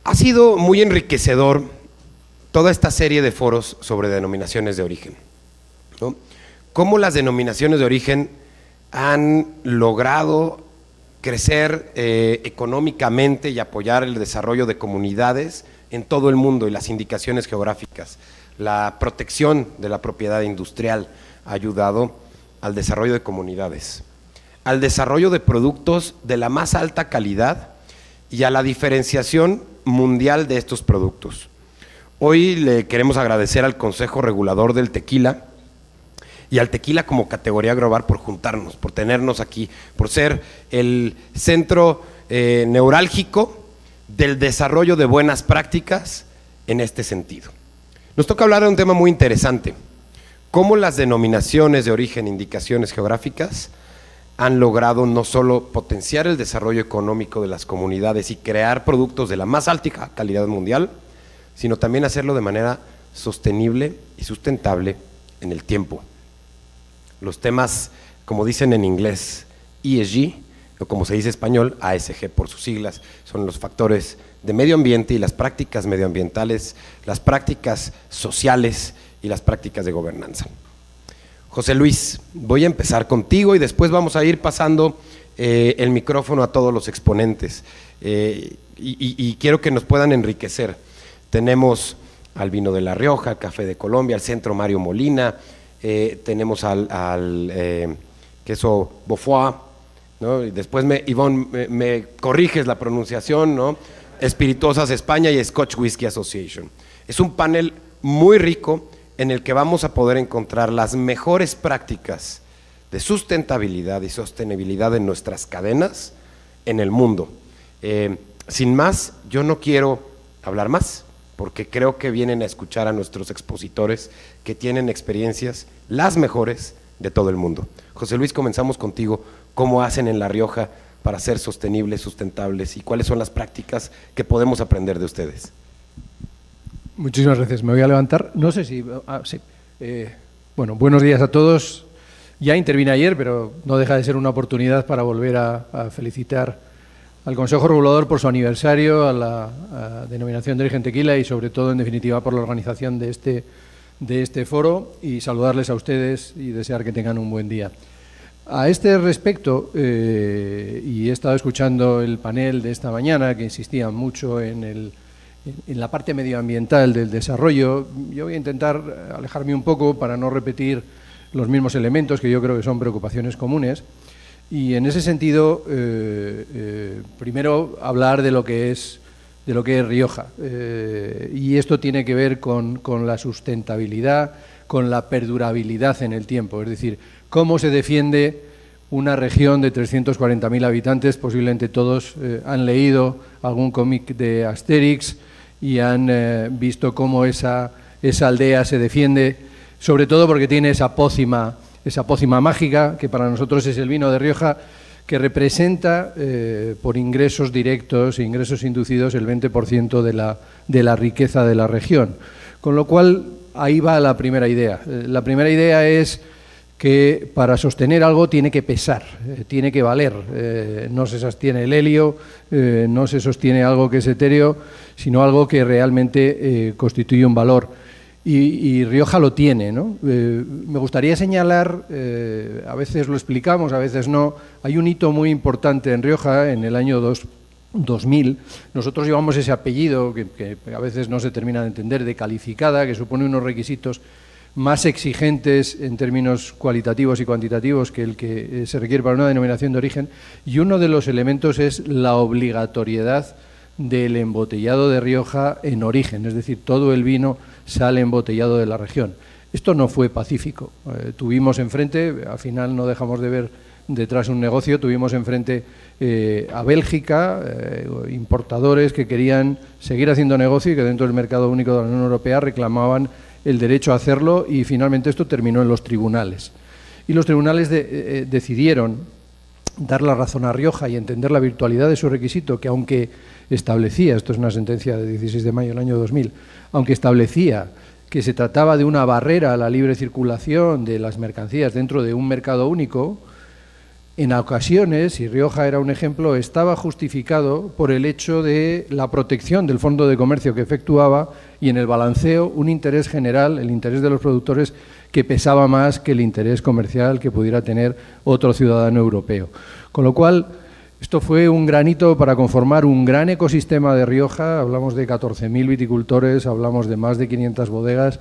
Ha sido muy enriquecedor toda esta serie de foros sobre denominaciones de origen, ¿no? Cómo las denominaciones de origen han logrado crecer económicamente y apoyar el desarrollo de comunidades en todo el mundo y las indicaciones geográficas. La protección de la propiedad industrial ha ayudado al desarrollo de comunidades, al desarrollo de productos de la más alta calidad y a la diferenciación mundial de estos productos. Hoy le queremos agradecer al Consejo Regulador del Tequila y al tequila como categoría global por juntarnos, por tenernos aquí, por ser el centro neurálgico del desarrollo de buenas prácticas en este sentido. Nos toca hablar de un tema muy interesante, cómo las denominaciones de origen, indicaciones geográficas, han logrado no solo potenciar el desarrollo económico de las comunidades y crear productos de la más alta calidad mundial, sino también hacerlo de manera sostenible y sustentable en el tiempo. Los temas, como dicen en inglés, ESG, o como se dice en español, ASG por sus siglas, son los factores de medio ambiente y las prácticas medioambientales, las prácticas sociales y las prácticas de gobernanza. José Luis, voy a empezar contigo y después vamos a ir pasando el micrófono a todos los exponentes y quiero que nos puedan enriquecer. Tenemos al vino de La Rioja, al café de Colombia, al centro Mario Molina, tenemos al queso Beaufoy, ¿no? Y después Ivonne, me corriges la pronunciación, ¿no? Espirituosas España y Scotch Whisky Association. Es un panel muy rico en el que vamos a poder encontrar las mejores prácticas de sustentabilidad y sostenibilidad en nuestras cadenas en el mundo. Sin más, yo no quiero hablar más, porque creo que vienen a escuchar a nuestros expositores que tienen experiencias las mejores de todo el mundo. José Luis, comenzamos contigo. ¿Cómo hacen en La Rioja para ser sostenibles, sustentables y cuáles son las prácticas que podemos aprender de ustedes? Muchísimas gracias. Me voy a levantar. No sé si... sí. Bueno, buenos días a todos. Ya intervine ayer, pero no deja de ser una oportunidad para volver a felicitar al Consejo Regulador por su aniversario, a la denominación de origen tequila y sobre todo, en definitiva, por la organización de este foro y saludarles a ustedes y desear que tengan un buen día. A este respecto, y he estado escuchando el panel de esta mañana que insistía mucho en la parte medioambiental del desarrollo, yo voy a intentar alejarme un poco para no repetir los mismos elementos que yo creo que son preocupaciones comunes. Y en ese sentido, primero hablar de lo que es Rioja. Y esto tiene que ver con la sustentabilidad, con la perdurabilidad en el tiempo. Es decir, cómo se defiende una región de 340.000 habitantes. Posiblemente todos han leído algún cómic de Asterix y han visto cómo esa aldea se defiende, sobre todo porque tiene esa pócima mágica, que para nosotros es el vino de Rioja, que representa por ingresos directos e ingresos inducidos el 20% de la riqueza de la región. Con lo cual, ahí va la primera idea. La primera idea es que para sostener algo tiene que pesar, tiene que valer. No se sostiene el helio, no se sostiene algo que es etéreo, sino algo que realmente constituye un valor. Y Rioja lo tiene, ¿no? Me gustaría señalar, a veces lo explicamos, a veces no, hay un hito muy importante en Rioja en el año 2000. Nosotros llevamos ese apellido que a veces no se termina de entender, de calificada, que supone unos requisitos más exigentes en términos cualitativos y cuantitativos que el que se requiere para una denominación de origen, y uno de los elementos es la obligatoriedad del embotellado de Rioja en origen, es decir, todo el vino sale embotellado de la región. Esto no fue pacífico. Tuvimos enfrente, al final no dejamos de ver detrás un negocio, tuvimos enfrente a Bélgica, importadores que querían seguir haciendo negocio y que dentro del mercado único de la Unión Europea reclamaban el derecho a hacerlo, y finalmente esto terminó en los tribunales. Y los tribunales decidieron dar la razón a Rioja y entender la virtualidad de su requisito, que aunque establecía, esto es una sentencia de 16 de mayo del año 2000, aunque establecía que se trataba de una barrera a la libre circulación de las mercancías dentro de un mercado único, en ocasiones, y Rioja era un ejemplo, estaba justificado por el hecho de la protección del fondo de comercio que efectuaba y en el balanceo un interés general, el interés de los productores, que pesaba más que el interés comercial que pudiera tener otro ciudadano europeo. Con lo cual, esto fue un granito para conformar un gran ecosistema de Rioja. Hablamos de 14.000 viticultores, hablamos de más de 500 bodegas,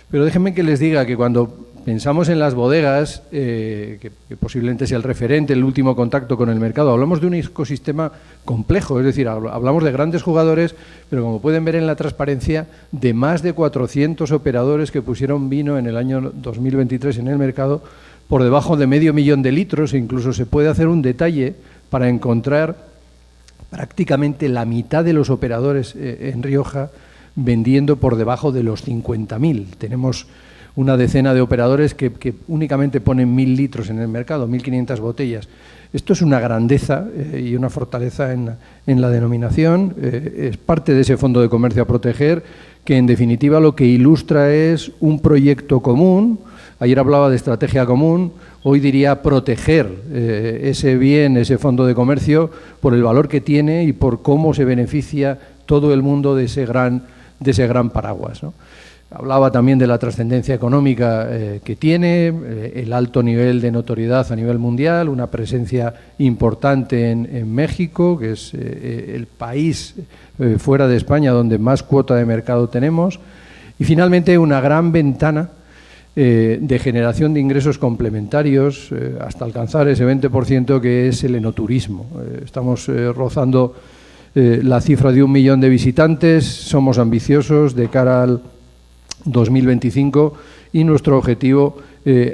pero déjenme que les diga que cuando pensamos en las bodegas, que posiblemente sea el referente, el último contacto con el mercado, hablamos de un ecosistema complejo, es decir, hablamos de grandes jugadores, pero como pueden ver en la transparencia, de más de 400 operadores que pusieron vino en el año 2023 en el mercado, por debajo de 500.000 de litros, e incluso se puede hacer un detalle para encontrar prácticamente la mitad de los operadores en Rioja vendiendo por debajo de los 50.000. Tenemos una decena de operadores que únicamente ponen 1.000 litros en el mercado, 1.500 botellas. Esto es una grandeza y una fortaleza en la denominación. Es parte de ese fondo de comercio a proteger, que en definitiva lo que ilustra es un proyecto común. Ayer hablaba de estrategia común, hoy diría proteger ese bien, ese fondo de comercio, por el valor que tiene y por cómo se beneficia todo el mundo de ese gran paraguas, ¿no? Hablaba también de la trascendencia económica que tiene, el alto nivel de notoriedad a nivel mundial, una presencia importante en México, que es el país fuera de España donde más cuota de mercado tenemos, y finalmente una gran ventana de generación de ingresos complementarios hasta alcanzar ese 20% que es el enoturismo. Estamos rozando la cifra de 1 millón de visitantes, somos ambiciosos de cara al 2025 y nuestro objetivo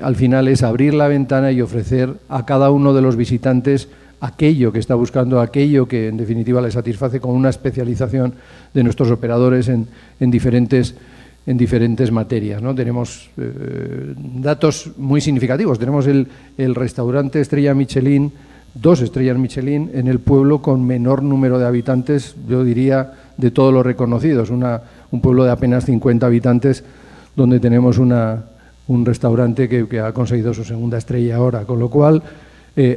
al final es abrir la ventana y ofrecer a cada uno de los visitantes aquello que está buscando, aquello que en definitiva le satisface, con una especialización de nuestros operadores en diferentes materias, ¿no? Tenemos datos muy significativos. Tenemos el restaurante Estrella Michelin, 2 estrellas Michelin, en el pueblo con menor número de habitantes, yo diría, de todos los reconocidos. Un pueblo de apenas 50 habitantes, donde tenemos un restaurante que ha conseguido su 2ª estrella ahora. Con lo cual,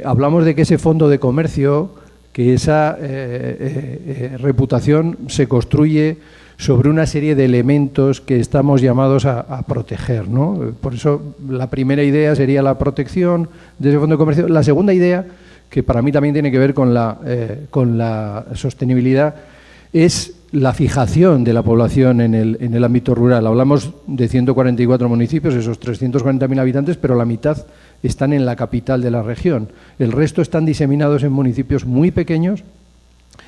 hablamos de que ese fondo de comercio, que esa reputación se construye sobre una serie de elementos que estamos llamados a proteger, ¿no? Por eso la primera idea sería la protección de ese fondo de comercio. La segunda idea, que para mí también tiene que ver con la sostenibilidad, es la fijación de la población en el ámbito rural. Hablamos de 144 municipios, esos 340.000 habitantes, pero la mitad están en la capital de la región. El resto están diseminados en municipios muy pequeños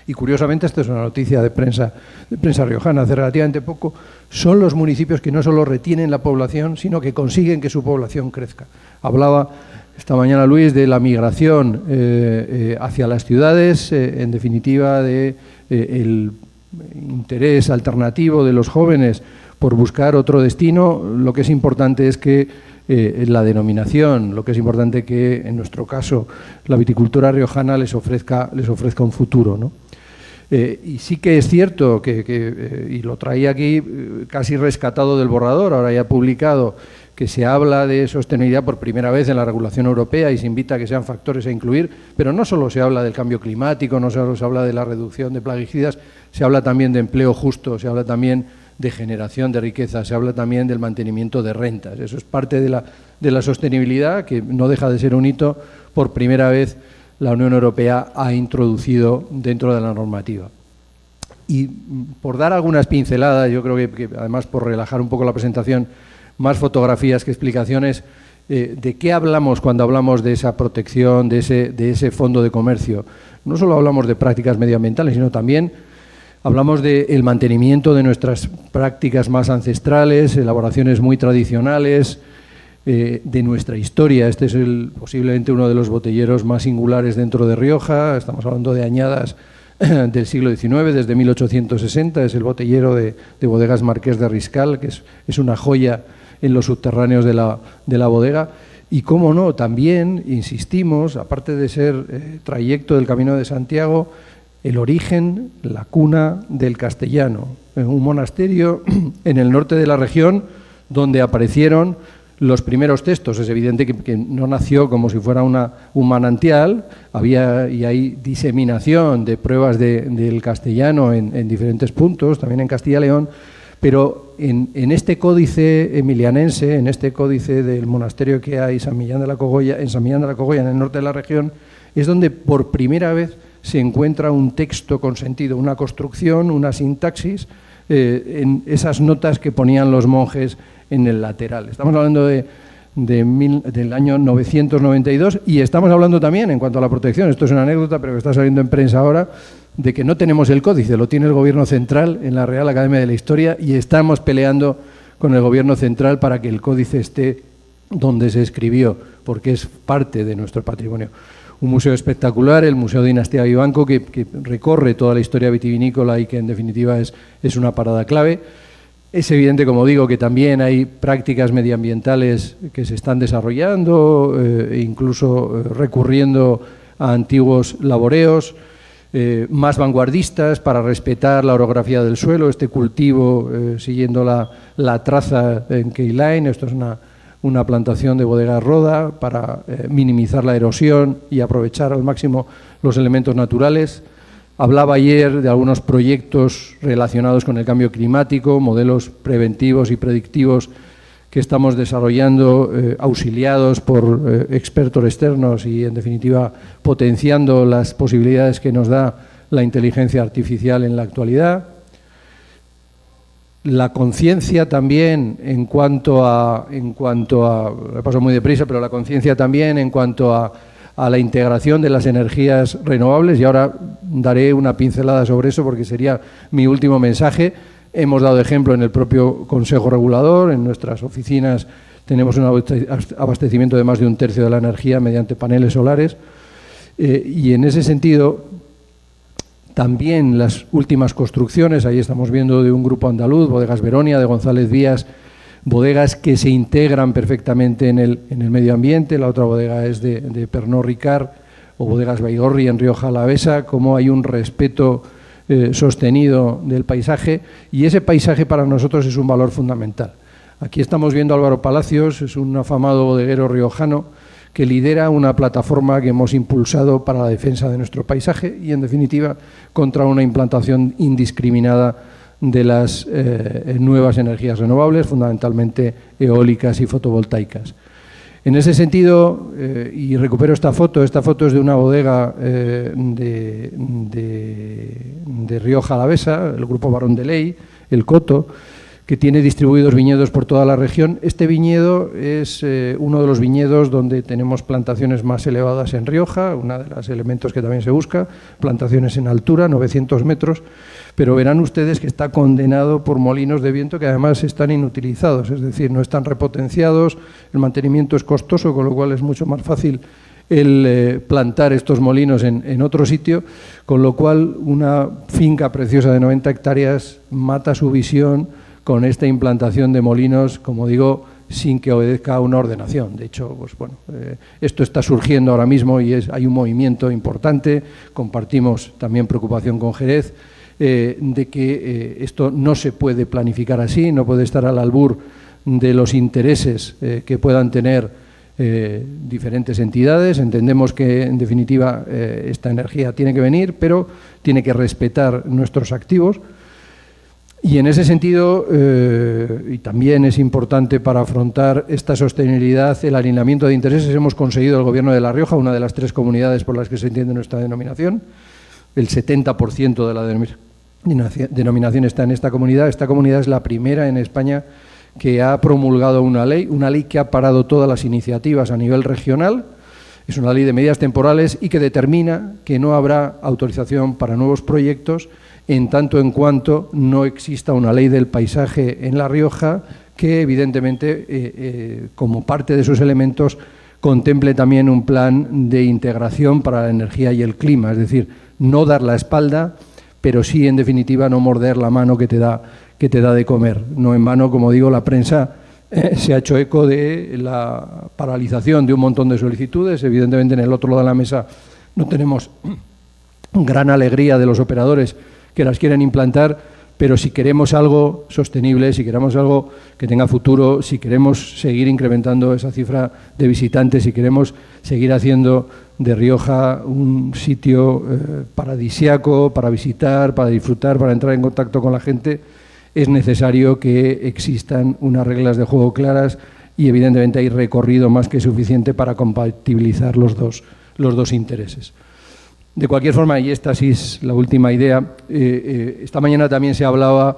y, curiosamente, esta es una noticia de prensa riojana hace relativamente poco, son los municipios que no solo retienen la población, sino que consiguen que su población crezca. Hablaba esta mañana Luis de la migración hacia las ciudades, en definitiva de el interés alternativo de los jóvenes por buscar otro destino. Lo que es importante es que la denominación, lo que es importante que en nuestro caso la viticultura riojana les ofrezca un futuro, ¿no? Y sí que es cierto y lo traía aquí casi rescatado del borrador, ahora ya publicado, que se habla de sostenibilidad por primera vez en la regulación europea y se invita a que sean factores a incluir, pero no solo se habla del cambio climático, no solo se habla de la reducción de plaguicidas, se habla también de empleo justo, se habla también de generación de riqueza, se habla también del mantenimiento de rentas. Eso es parte de la sostenibilidad, que no deja de ser un hito. Por primera vez la Unión Europea ha introducido dentro de la normativa. Y por dar algunas pinceladas, yo creo que además por relajar un poco la presentación, más fotografías que explicaciones, ¿de qué hablamos cuando hablamos de esa protección, de ese fondo de comercio? No solo hablamos de prácticas medioambientales, sino también hablamos del mantenimiento de nuestras prácticas más ancestrales, elaboraciones muy tradicionales, de nuestra historia. Este es posiblemente uno de los botelleros más singulares dentro de Rioja. Estamos hablando de añadas del siglo XIX, desde 1860. Es el botellero de Bodegas Marqués de Riscal, que es una joya en los subterráneos de la bodega. Y cómo no, también insistimos, aparte de ser trayecto del Camino de Santiago, el origen, la cuna del castellano, en un monasterio en el norte de la región donde aparecieron los primeros textos. Es evidente que no nació como si fuera un manantial, y hay diseminación de pruebas del castellano en diferentes puntos, también en Castilla y León, pero en este códice emilianense, en este códice del monasterio que hay en San Millán de la Cogolla, en el norte de la región, es donde por primera vez se encuentra un texto con sentido, una construcción, una sintaxis, en esas notas que ponían los monjes en el lateral. Estamos hablando del año 992 y estamos hablando también, en cuanto a la protección, esto es una anécdota, pero que está saliendo en prensa ahora, de que no tenemos el códice, lo tiene el Gobierno Central en la Real Academia de la Historia y estamos peleando con el Gobierno Central para que el códice esté donde se escribió, porque es parte de nuestro patrimonio. Un museo espectacular, el Museo Dinastía Vivanco, que recorre toda la historia vitivinícola y que en definitiva es una parada clave. Es evidente, como digo, que también hay prácticas medioambientales que se están desarrollando, incluso recurriendo a antiguos laboreos, más vanguardistas para respetar la orografía del suelo, este cultivo siguiendo la traza en Keyline. Esto es una plantación de bodega roda para minimizar la erosión y aprovechar al máximo los elementos naturales. Hablaba ayer de algunos proyectos relacionados con el cambio climático, modelos preventivos y predictivos que estamos desarrollando, auxiliados por expertos externos y, en definitiva, potenciando las posibilidades que nos da la inteligencia artificial en la actualidad. La conciencia también en cuanto a, me paso muy deprisa, pero la conciencia también en cuanto a la integración de las energías renovables, y ahora daré una pincelada sobre eso porque sería mi último mensaje. Hemos dado ejemplo en el propio Consejo Regulador, en nuestras oficinas tenemos un abastecimiento de más de 1/3 de la energía mediante paneles solares, y en ese sentido también las últimas construcciones, ahí estamos viendo de un grupo andaluz, Bodegas Veronia, de González Vías, bodegas que se integran perfectamente en el medio ambiente. La otra bodega es de Pernod Ricard, o Bodegas Baigorri en Rioja Alavesa, como hay un respeto sostenido del paisaje, y ese paisaje para nosotros es un valor fundamental. Aquí estamos viendo a Álvaro Palacios, es un afamado bodeguero riojano que lidera una plataforma que hemos impulsado para la defensa de nuestro paisaje y, en definitiva, contra una implantación indiscriminada de las nuevas energías renovables, fundamentalmente eólicas y fotovoltaicas. En ese sentido, y recupero esta foto es de una bodega de Rioja Alavesa, el Grupo Barón de Ley, el Coto, que tiene distribuidos viñedos por toda la región. Este viñedo es uno de los viñedos donde tenemos plantaciones más elevadas en Rioja, uno de los elementos que también se busca, plantaciones en altura, 900 metros, pero verán ustedes que está condenado por molinos de viento que además están inutilizados, es decir, no están repotenciados, el mantenimiento es costoso, con lo cual es mucho más fácil el plantar estos molinos en otro sitio, con lo cual una finca preciosa de 90 hectáreas mata su visión con esta implantación de molinos, como digo, sin que obedezca a una ordenación. De hecho, pues bueno, esto está surgiendo ahora mismo y hay un movimiento importante. Compartimos también preocupación con Jerez de que esto no se puede planificar así, no puede estar al albur de los intereses que puedan tener diferentes entidades. Entendemos que, en definitiva, esta energía tiene que venir, pero tiene que respetar nuestros activos. Y en ese sentido, y también es importante para afrontar esta sostenibilidad, el alineamiento de intereses, hemos conseguido el Gobierno de La Rioja, una de las 3 comunidades por las que se entiende nuestra denominación. El 70% de la denominación está en esta comunidad. Esta comunidad es la primera en España que ha promulgado una ley que ha parado todas las iniciativas a nivel regional. Es una ley de medidas temporales y que determina que no habrá autorización para nuevos proyectos en tanto en cuanto no exista una ley del paisaje en La Rioja que, evidentemente, como parte de sus elementos, contemple también un plan de integración para la energía y el clima, es decir, no dar la espalda, pero sí, en definitiva, no morder la mano que te da de comer. No en vano, como digo, la prensa se ha hecho eco de la paralización de un montón de solicitudes. Evidentemente, en el otro lado de la mesa no tenemos gran alegría de los operadores que las quieren implantar, pero si queremos algo sostenible, si queremos algo que tenga futuro, si queremos seguir incrementando esa cifra de visitantes, si queremos seguir haciendo de Rioja un sitio paradisíaco para visitar, para disfrutar, para entrar en contacto con la gente, es necesario que existan unas reglas de juego claras y evidentemente hay recorrido más que suficiente para compatibilizar los dos intereses. De cualquier forma, y esta sí es la última idea, esta mañana también se hablaba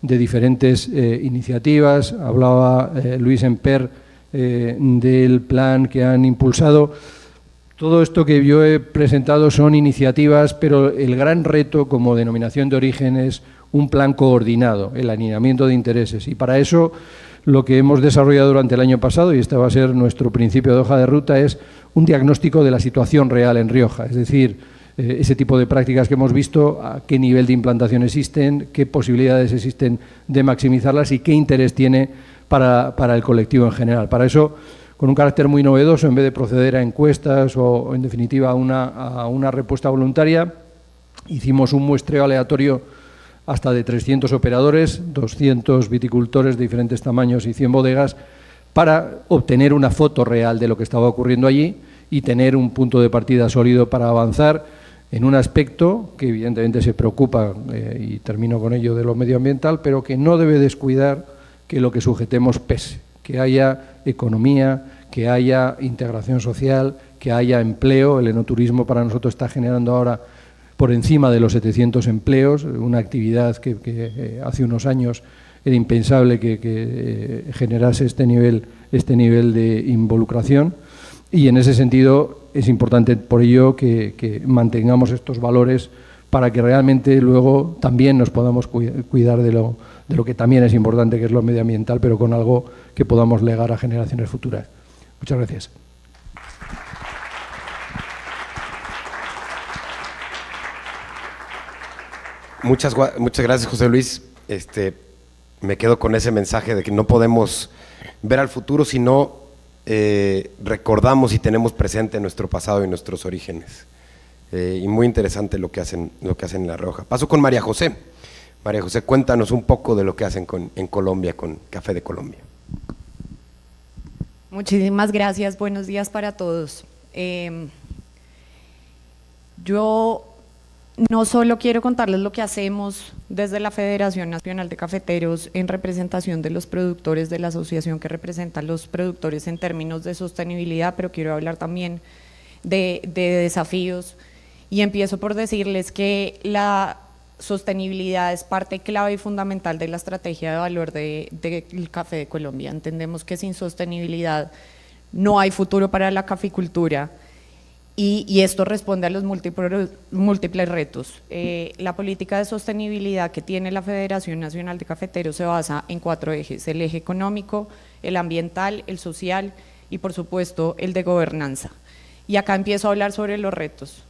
de diferentes iniciativas, hablaba Luis Emper del plan que han impulsado. Todo esto que yo he presentado son iniciativas, pero el gran reto como denominación de origen es un plan coordinado, el alineamiento de intereses. Y para eso lo que hemos desarrollado durante el año pasado, y este va a ser nuestro principio de hoja de ruta, es un diagnóstico de la situación real en Rioja. Es decir, ese tipo de prácticas que hemos visto, a qué nivel de implantación existen, qué posibilidades existen de maximizarlas y qué interés tiene para el colectivo en general. Para eso, con un carácter muy novedoso, en vez de proceder a encuestas o en definitiva a una respuesta voluntaria, hicimos un muestreo aleatorio hasta de 300 operadores, 200 viticultores de diferentes tamaños y 100 bodegas, para obtener una foto real de lo que estaba ocurriendo allí y tener un punto de partida sólido para avanzar en un aspecto que evidentemente se preocupa, y termino con ello, de lo medioambiental, pero que no debe descuidar que lo que sujetemos pese, que haya economía, que haya integración social, que haya empleo. El enoturismo para nosotros está generando ahora por encima de los 700 empleos, una actividad que hace unos años era impensable que generase este nivel de involucración, y en ese sentido es importante por ello que mantengamos estos valores para que realmente luego también nos podamos cuidar de lo que también es importante, que es lo medioambiental, pero con algo que podamos legar a generaciones futuras. Muchas gracias. Muchas gracias, José Luis. Me quedo con ese mensaje de que no podemos ver al futuro si no recordamos y tenemos presente nuestro pasado y nuestros orígenes. Y muy interesante lo que hacen en La Rioja. Paso con María José. María José, cuéntanos un poco de lo que hacen en Colombia, con Café de Colombia. Muchísimas gracias, buenos días para todos. Yo no solo quiero contarles lo que hacemos desde la Federación Nacional de Cafeteros en representación de los productores, de la asociación que representa a los productores en términos de sostenibilidad, pero quiero hablar también de desafíos, y empiezo por decirles que la sostenibilidad es parte clave y fundamental de la estrategia de valor del Café de Colombia. Entendemos que sin sostenibilidad no hay futuro para la caficultura, y esto responde a los múltiples retos. La política de sostenibilidad que tiene la Federación Nacional de Cafeteros se basa en 4 ejes: el eje económico, el ambiental, el social y por supuesto el de gobernanza. Y acá empiezo a hablar sobre los retos.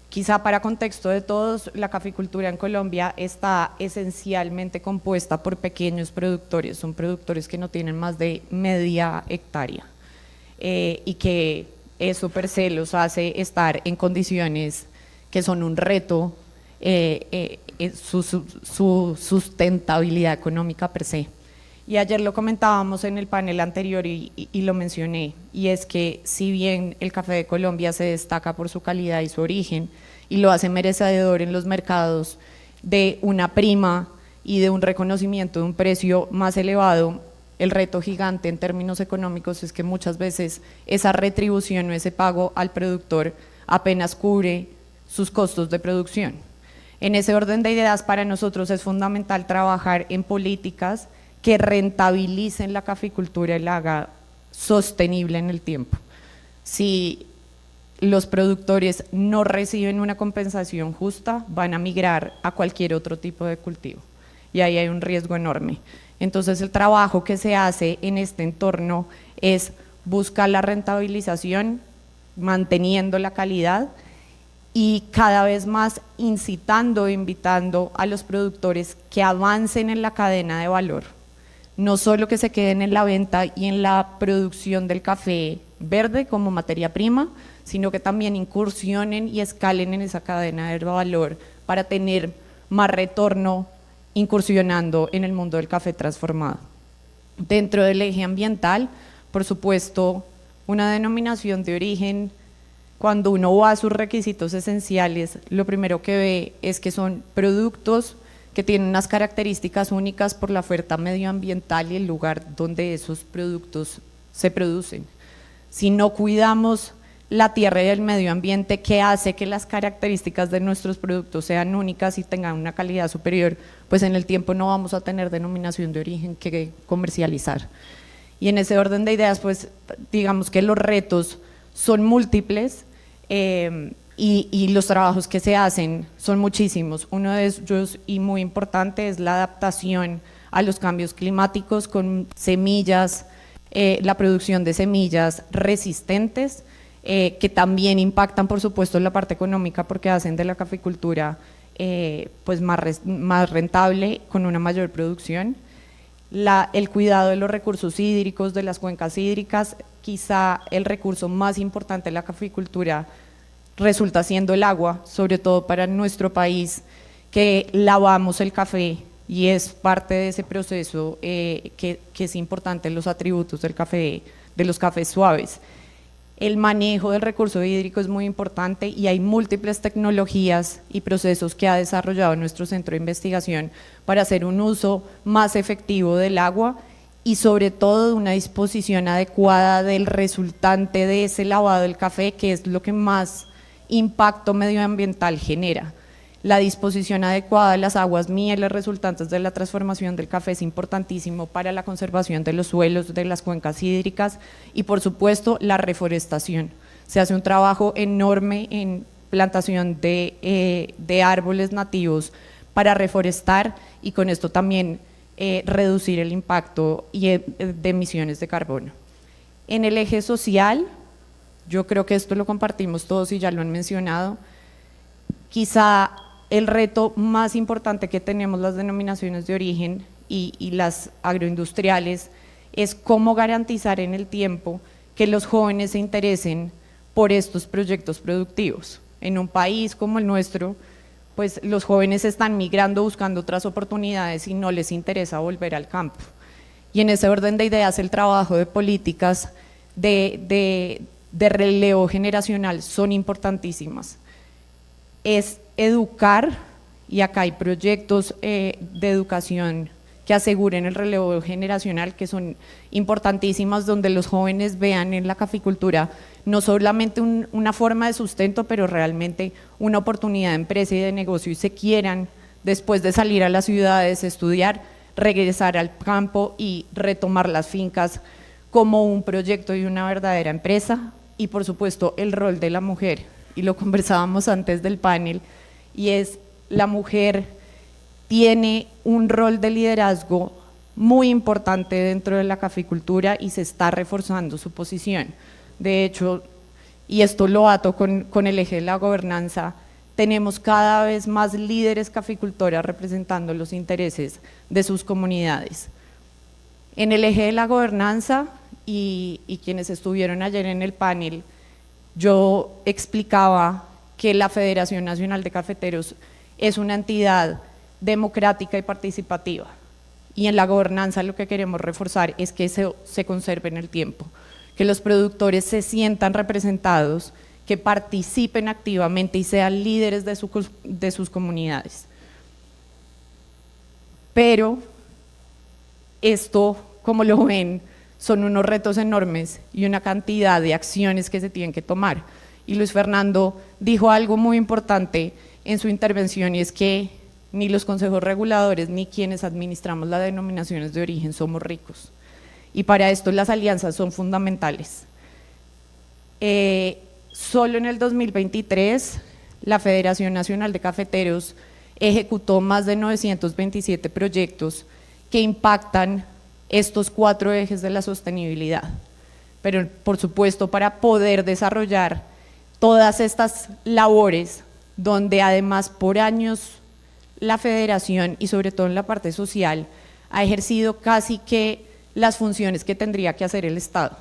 Quizá para contexto de todos, la caficultura en Colombia está esencialmente compuesta por pequeños productores, son productores que no tienen más de media hectárea, y que eso per se los hace estar en condiciones que son un reto, su sustentabilidad económica per se. Y ayer lo comentábamos en el panel anterior y lo mencioné, y es que si bien el Café de Colombia se destaca por su calidad y su origen, y lo hace merecedor en los mercados de una prima y de un reconocimiento de un precio más elevado, el reto gigante en términos económicos es que muchas veces esa retribución o ese pago al productor apenas cubre sus costos de producción. En ese orden de ideas, para nosotros es fundamental trabajar en políticas que rentabilicen la caficultura y la haga sostenible en el tiempo. Si los productores no reciben una compensación justa, van a migrar a cualquier otro tipo de cultivo, y ahí hay un riesgo enorme. Entonces el trabajo que se hace en este entorno es buscar la rentabilización, manteniendo la calidad y cada vez más incitando e invitando a los productores que avancen en la cadena de valor, no solo que se queden en la venta y en la producción del café verde como materia prima, sino que también incursionen y escalen en esa cadena de valor para tener más retorno incursionando en el mundo del café transformado. Dentro del eje ambiental, por supuesto, una denominación de origen, cuando uno va a sus requisitos esenciales, lo primero que ve es que son productos que tienen unas características únicas por la oferta medioambiental y el lugar donde esos productos se producen. Si no cuidamos la tierra y el medio ambiente, que hace que las características de nuestros productos sean únicas y tengan una calidad superior, pues en el tiempo no vamos a tener denominación de origen que comercializar. Y en ese orden de ideas, pues digamos que los retos son múltiples y los trabajos que se hacen son muchísimos. Uno de ellos, y muy importante, es la adaptación a los cambios climáticos con semillas, la producción de semillas resistentes, que también impactan, por supuesto, en la parte económica porque hacen de la caficultura pues más rentable, con una mayor producción. El cuidado de los recursos hídricos, de las cuencas hídricas, quizá el recurso más importante de la caficultura resulta siendo el agua, sobre todo para nuestro país, que lavamos el café y es parte de ese proceso que es importante en los atributos del café, de los cafés suaves. El manejo del recurso hídrico es muy importante y hay múltiples tecnologías y procesos que ha desarrollado nuestro centro de investigación para hacer un uso más efectivo del agua y sobre todo una disposición adecuada del resultante de ese lavado del café, que es lo que más impacto medioambiental genera. La disposición adecuada de las aguas mieles resultantes de la transformación del café es importantísimo para la conservación de los suelos, de las cuencas hídricas y por supuesto la reforestación. Se hace un trabajo enorme en plantación de árboles nativos para reforestar y con esto también reducir el impacto de emisiones de carbono. En el eje social, yo creo que esto lo compartimos todos y ya lo han mencionado, quizá el reto más importante que tenemos las denominaciones de origen y las agroindustriales es cómo garantizar en el tiempo que los jóvenes se interesen por estos proyectos productivos. En un país como el nuestro, pues los jóvenes están migrando buscando otras oportunidades y no les interesa volver al campo. Y en ese orden de ideas el trabajo de políticas de relevo generacional son importantísimas. Es educar, y acá hay proyectos de educación que aseguren el relevo generacional que son importantísimas, donde los jóvenes vean en la caficultura no solamente una forma de sustento, pero realmente una oportunidad de empresa y de negocio y se quieran, después de salir a las ciudades, estudiar, regresar al campo y retomar las fincas como un proyecto y una verdadera empresa. Y por supuesto el rol de la mujer, y lo conversábamos antes del panel, y es la mujer tiene un rol de liderazgo muy importante dentro de la caficultura y se está reforzando su posición. De hecho, y esto lo ato con el eje de la gobernanza, tenemos cada vez más líderes caficultoras representando los intereses de sus comunidades. En el eje de la gobernanza, y quienes estuvieron ayer en el panel, yo explicaba que la Federación Nacional de Cafeteros es una entidad democrática y participativa, y en la gobernanza lo que queremos reforzar es que se conserve en el tiempo, que los productores se sientan representados, que participen activamente y sean líderes de sus comunidades. Pero esto, como lo ven, son unos retos enormes y una cantidad de acciones que se tienen que tomar. Y Luis Fernando dijo algo muy importante en su intervención, y es que ni los consejos reguladores ni quienes administramos las denominaciones de origen somos ricos. Y para esto las alianzas son fundamentales. Solo en el 2023 la Federación Nacional de Cafeteros ejecutó más de 927 proyectos que impactan estos 4 ejes de la sostenibilidad. Pero por supuesto, para poder desarrollar todas estas labores, donde además por años la federación y sobre todo en la parte social ha ejercido casi que las funciones que tendría que hacer el Estado.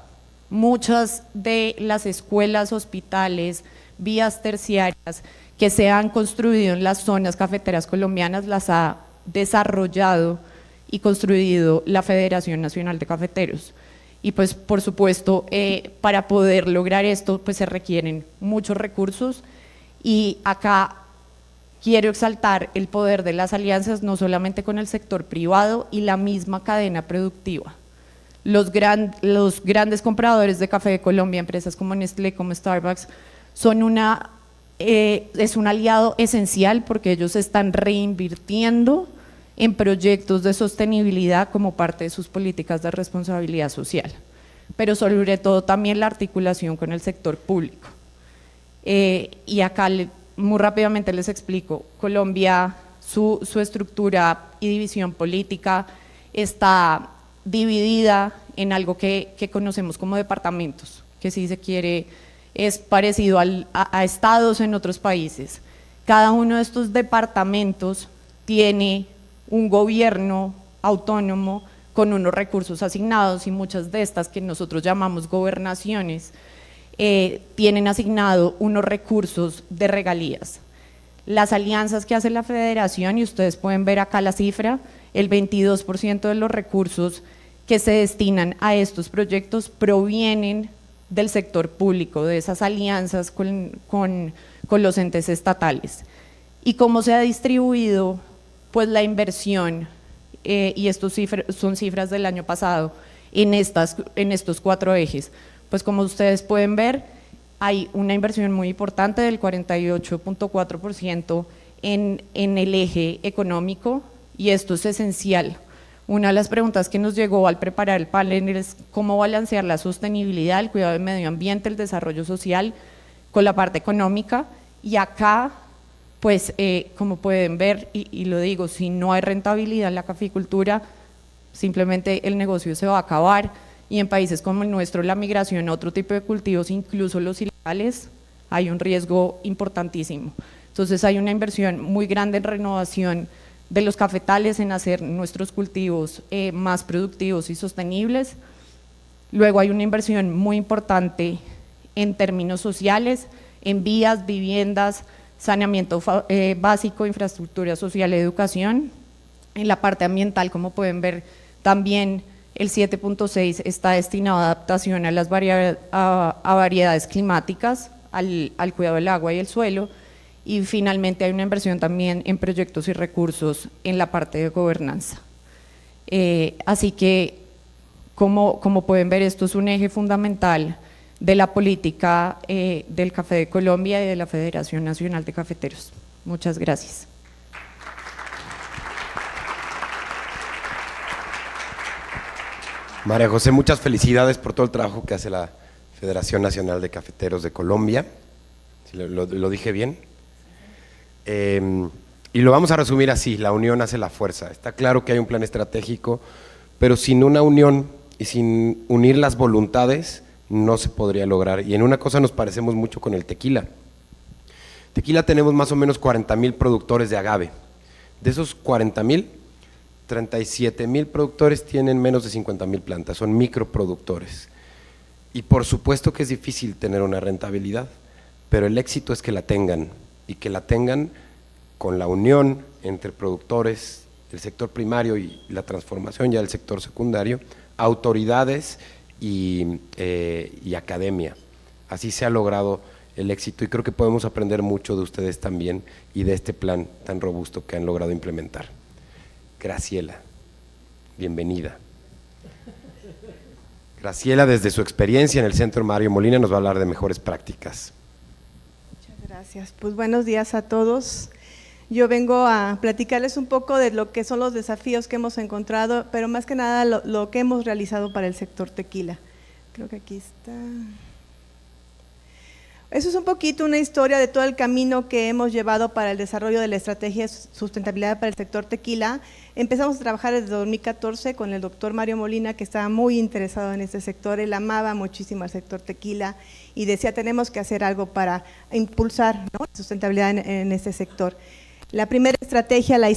Muchas de las escuelas, hospitales, vías terciarias que se han construido en las zonas cafeteras colombianas las ha desarrollado y construido la Federación Nacional de Cafeteros. Y pues por supuesto, para poder lograr esto, pues se requieren muchos recursos, y acá quiero exaltar el poder de las alianzas, no solamente con el sector privado y la misma cadena productiva. Los grandes compradores de café de Colombia, empresas como Nestlé, como Starbucks, es un aliado esencial, porque ellos están reinvirtiendo en proyectos de sostenibilidad como parte de sus políticas de responsabilidad social, pero sobre todo también la articulación con el sector público. Y acá muy rápidamente les explico. Colombia, su estructura y división política está dividida en algo que conocemos como departamentos, que si se quiere es parecido a estados en otros países. Cada uno de estos departamentos tiene un gobierno autónomo con unos recursos asignados, y muchas de estas que nosotros llamamos gobernaciones tienen asignado unos recursos de regalías. Las alianzas que hace la federación, y ustedes pueden ver acá la cifra, el 22% de los recursos que se destinan a estos proyectos provienen del sector público, de esas alianzas con los entes estatales. ¿Y cómo se ha distribuido pues la inversión? Y estos son cifras del año pasado, en estos 4 ejes. Pues como ustedes pueden ver, hay una inversión muy importante del 48.4% en el eje económico, y esto es esencial. Una de las preguntas que nos llegó al preparar el panel es cómo balancear la sostenibilidad, el cuidado del medio ambiente, el desarrollo social con la parte económica, y acá pues como pueden ver, y lo digo, si no hay rentabilidad en la caficultura, simplemente el negocio se va a acabar, y en países como el nuestro la migración a otro tipo de cultivos, incluso los ilegales, hay un riesgo importantísimo. Entonces hay una inversión muy grande en renovación de los cafetales, en hacer nuestros cultivos más productivos y sostenibles. Luego hay una inversión muy importante en términos sociales, en vías, viviendas, saneamiento básico, infraestructura social, educación. En la parte ambiental, como pueden ver, también el 7.6 está destinado a adaptación a las variedades climáticas, al cuidado del agua y el suelo, y finalmente hay una inversión también en proyectos y recursos en la parte de gobernanza. Así que, como pueden ver, esto es un eje fundamental de la política del Café de Colombia y de la Federación Nacional de Cafeteros. Muchas gracias. María José, muchas felicidades por todo el trabajo que hace la Federación Nacional de Cafeteros de Colombia. ¿Sí lo dije bien? Y lo vamos a resumir así: la unión hace la fuerza. Está claro que hay un plan estratégico, pero sin una unión y sin unir las voluntades no se podría lograr. Y en una cosa nos parecemos mucho con el tequila. Tequila tenemos más o menos 40,000 productores de agave. De esos 40,000, 37,000 productores tienen menos de 50,000 plantas, son microproductores. Y por supuesto que es difícil tener una rentabilidad, pero el éxito es que la tengan, y que la tengan con la unión entre productores, el sector primario y la transformación ya del sector secundario, autoridades y academia. Así se ha logrado el éxito, y creo que podemos aprender mucho de ustedes también y de este plan tan robusto que han logrado implementar. Graciela, bienvenida. Graciela, desde su experiencia en el Centro Mario Molina, nos va a hablar de mejores prácticas. Muchas gracias. Pues buenos días a todos. Yo vengo a platicarles un poco de lo que son los desafíos que hemos encontrado, pero más que nada lo que hemos realizado para el sector tequila. Creo que aquí está. Eso es un poquito una historia de todo el camino que hemos llevado para el desarrollo de la estrategia de sustentabilidad para el sector tequila. Empezamos a trabajar desde 2014 con el doctor Mario Molina, que estaba muy interesado en este sector. Él amaba muchísimo al sector tequila y decía, tenemos que hacer algo para impulsar, ¿no?, la sustentabilidad en este sector. La primera estrategia la